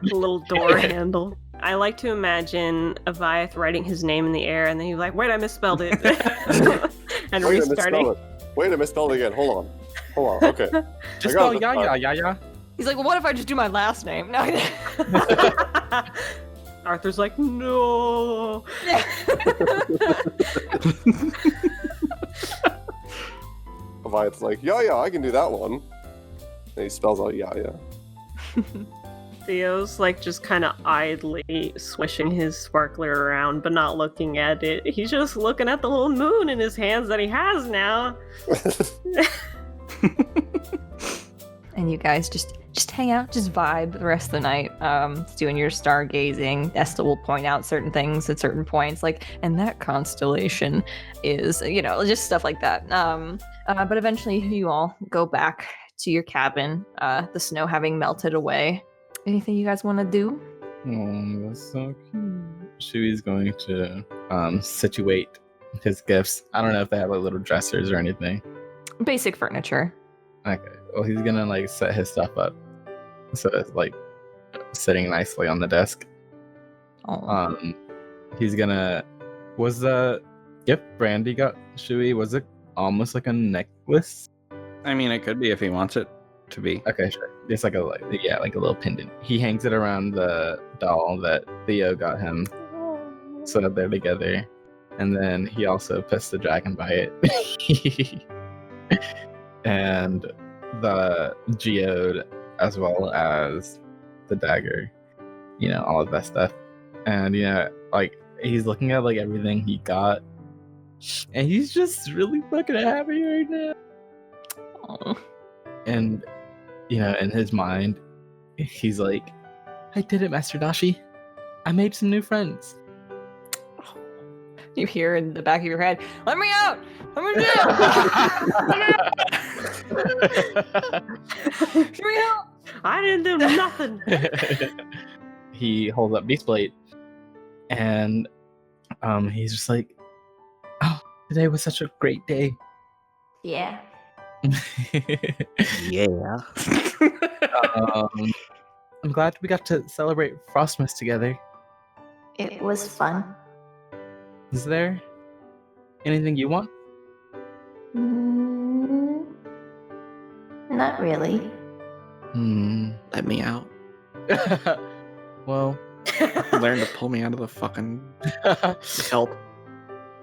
little door handle. I like to imagine Avayath writing his name in the air, and then he's like, wait, I misspelled it. And Wait, I restarting. misspelled it. Wait, I misspelled it again. Hold on. Okay. Just I got go it this ya time. ya ya ya. he's like, well, what if I just do my last name? No. Arthur's like, no. Avayath's like, yeah, I can do that one. And he spells out yeah. Theo's like just kind of idly swishing his sparkler around, but not looking at it. He's just looking at the little moon in his hands that he has now. And you guys just hang out, just vibe the rest of the night, doing your stargazing. Estelle will point out certain things at certain points, like, and that constellation is, just stuff like that. But eventually you all go back to your cabin, the snow having melted away. Anything you guys want to do? Oh, that's so cute. Shui's going to situate his gifts. I don't know if they have like little dressers or anything. Basic furniture. Okay. Well, he's gonna like set his stuff up so it's like sitting nicely on the desk. Oh. He's gonna. Was the gift Brandy got Shui? Was it almost like a necklace? I mean, it could be if he wants it to be. Okay, sure. It's like a little pendant. He hangs it around the doll that Theo got him, so that they're together. And then he also puts the dragon by it, and the geode, as well as the dagger. All of that stuff. And like he's looking at like everything he got, and he's just really fucking happy right now. Oh. And in his mind, he's like, I did it, Master Dashi. I made some new friends. You hear in the back of your head, let me out! Let me out! Should we help? I didn't do nothing. He holds up Beastblade, and he's just like, oh, today was such a great day. Yeah. Yeah. I'm glad we got to celebrate Frostmas together. It was fun. Is there anything you want? Not really. Let me out. Well, Learn to pull me out of the fucking help.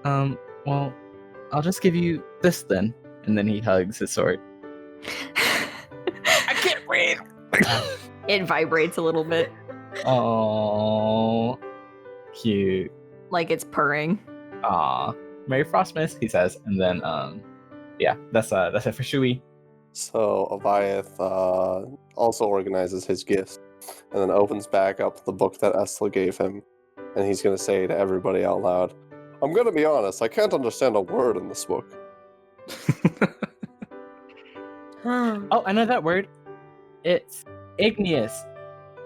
well, I'll just give you this then. And then he hugs his sword. I can't breathe. It vibrates a little bit, Oh, cute. like it's purring. Aw, Merry Frostmas, he says, and then Yeah, that's it for Shui. So Avayath also organizes his gifts and then opens back up the book that Estelle gave him. And he's going to say to everybody out loud, I'm going to be honest, I can't understand a word in this book. Oh, I know that word. It's igneous.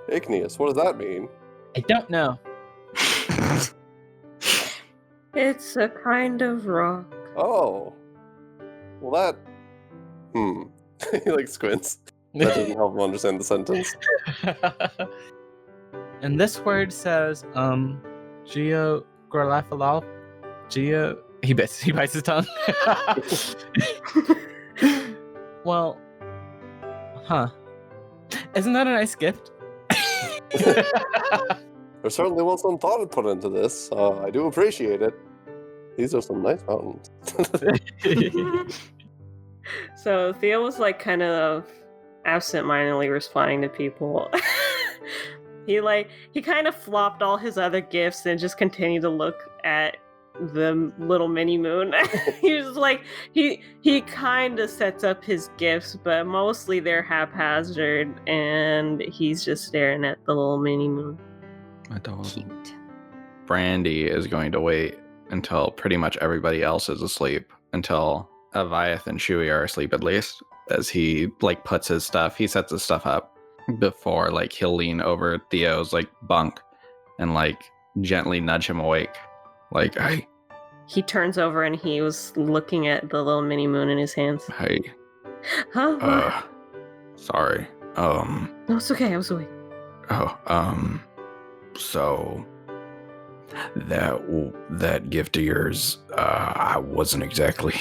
Igneous, what does that mean? I don't know. It's a kind of rock. Oh. Well, he like squints. That doesn't help him understand the sentence. And this word says, Geo Gorlafalal. Geo. He bites his tongue. Well, isn't that a nice gift? There certainly was some thought put into this. I do appreciate it. These are some nice mountains. So Theo was like kind of absent-mindedly responding to people. He kind of flopped all his other gifts and just continued to look at the little mini moon. He was like, he kind of sets up his gifts, but mostly they're haphazard, and he's just staring at the little mini moon. My dog. Cute. Brandy is going to wait until pretty much everybody else is asleep, until Avayath and Shui are asleep at least, as he like sets his stuff up before like he'll lean over Theo's like bunk and like gently nudge him awake. Like, hey. He turns over and he was looking at the little mini moon in his hands. Hey. Huh? What? Sorry. No, it's okay. I was awake. So that gift of yours, I wasn't exactly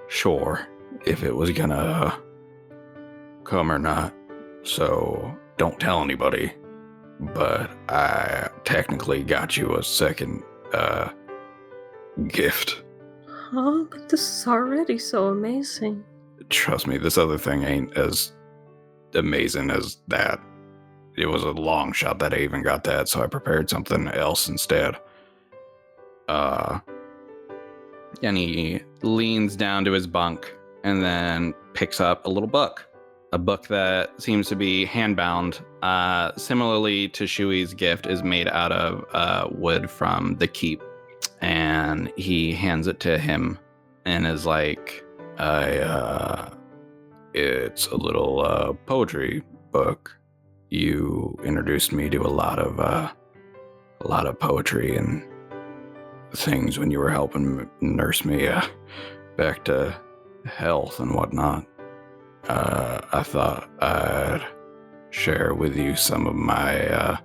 sure if it was gonna come or not. So don't tell anybody. But I technically got you a second gift. Oh, but this is already so amazing. Trust me, this other thing ain't as amazing as that. It was a long shot that I even got that, so I prepared something else instead. And he leans down to his bunk and then picks up a little book. A book that seems to be handbound, similarly to Shui's gift, is made out of wood from the keep. And he hands it to him and is like, it's a little poetry book. You introduced me to a lot of poetry and things when you were helping nurse me back to health and whatnot. I thought I'd share with you some of my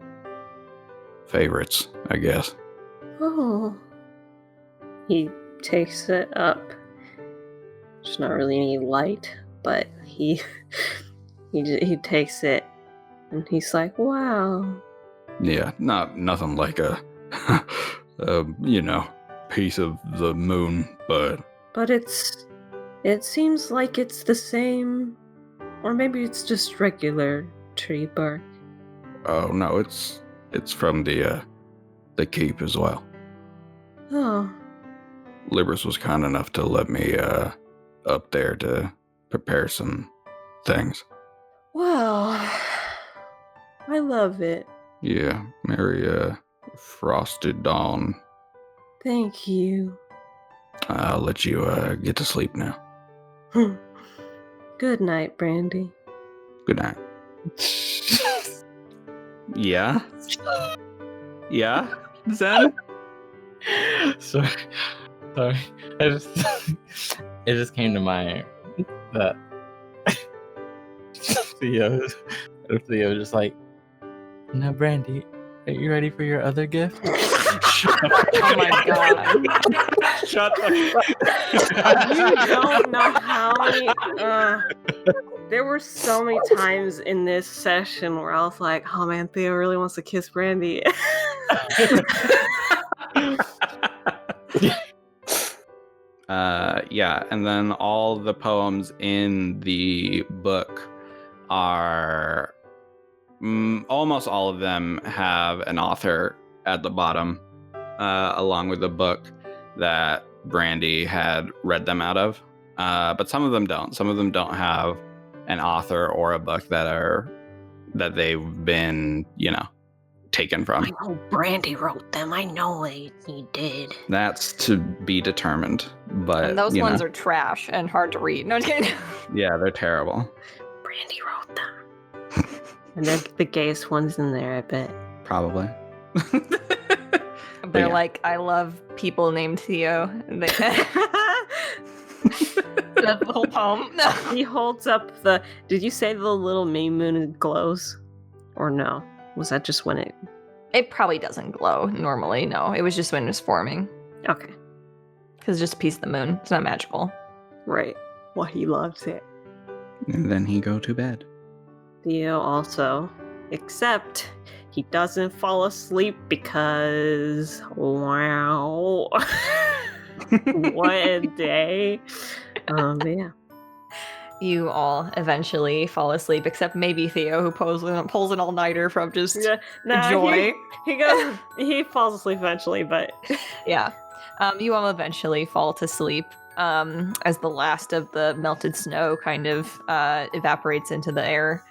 favorites, I guess. Oh. He takes it up. There's not really any light, but he takes it and he's like, wow. Yeah, nothing like a piece of the moon, but it seems like it's the same, or maybe it's just regular tree bark. Oh no, it's from the keep as well. Oh. Libris was kind enough to let me up there to prepare some things. Wow. I love it. Yeah, merry frosted dawn. Thank you. I'll let you get to sleep now. Good night, Brandy. Good night. Yeah? Yeah? Zen? Sorry. It just came to mind that Theo just like, now Brandy, are you ready for your other gift? Oh my god. Shut the You don't know how many. There were so many times in this session where I was like, oh man, Theo really wants to kiss Brandy. Yeah, and then all the poems in the book are almost all of them have an author at the bottom, along with the book that Brandy had read them out of. but some of them don't. Some of them don't have an author or a book that they've been, taken from. I know Brandy wrote them. I know he did. That's to be determined. But And those ones are trash and hard to read. No, I'm just kidding. yeah, they're terrible. Brandy wrote them. And they're the gayest ones in there, I bet. Probably. They're yeah. like, I love people named Theo. And they... That's the whole poem. No. He holds up the. Did you say the little mini moon glows? Or no? Was that just when it. It probably doesn't glow normally. No, it was just when it was forming. Okay. Because it's just a piece of the moon. It's not magical. Right. Well, he loves it. And then he go to bed. Theo also. Except he doesn't fall asleep because. Wow. What a day. Yeah. You all eventually fall asleep, except maybe Theo, who pulls an all-nighter from just joy. He falls asleep eventually, but Yeah. You all eventually fall to sleep as the last of the melted snow kind of evaporates into the air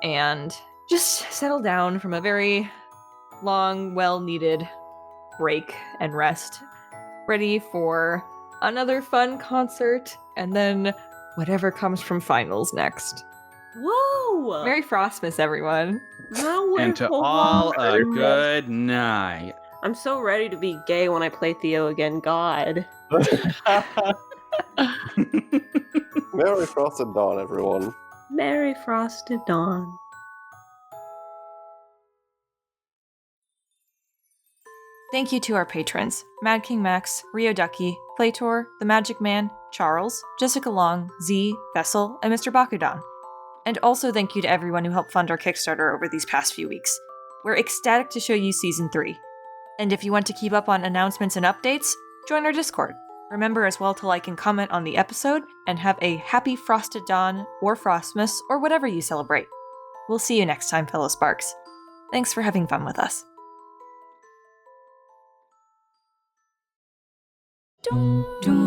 and just settle down from a very long, well-needed break and rest, ready for another fun concert and then whatever comes from finals next. whoa! Merry Frostmas, everyone. And to all a good night. I'm so ready to be gay when I play Theo again. God. Merry Frosted Dawn, everyone. Merry Frosted Dawn. Thank you to our patrons, Mad King Max, Ryohducky, Claytor, The Magic Man, Charles, Jessica Long, Z, Vessel, and Mr. Bakudan. And also thank you to everyone who helped fund our Kickstarter over these past few weeks. We're ecstatic to show you Season 3. And if you want to keep up on announcements and updates, join our Discord. Remember as well to like and comment on the episode, and have a happy Frosted Dawn, or Frostmas, or whatever you celebrate. We'll see you next time, fellow Sparks. Thanks for having fun with us. Dun, dun.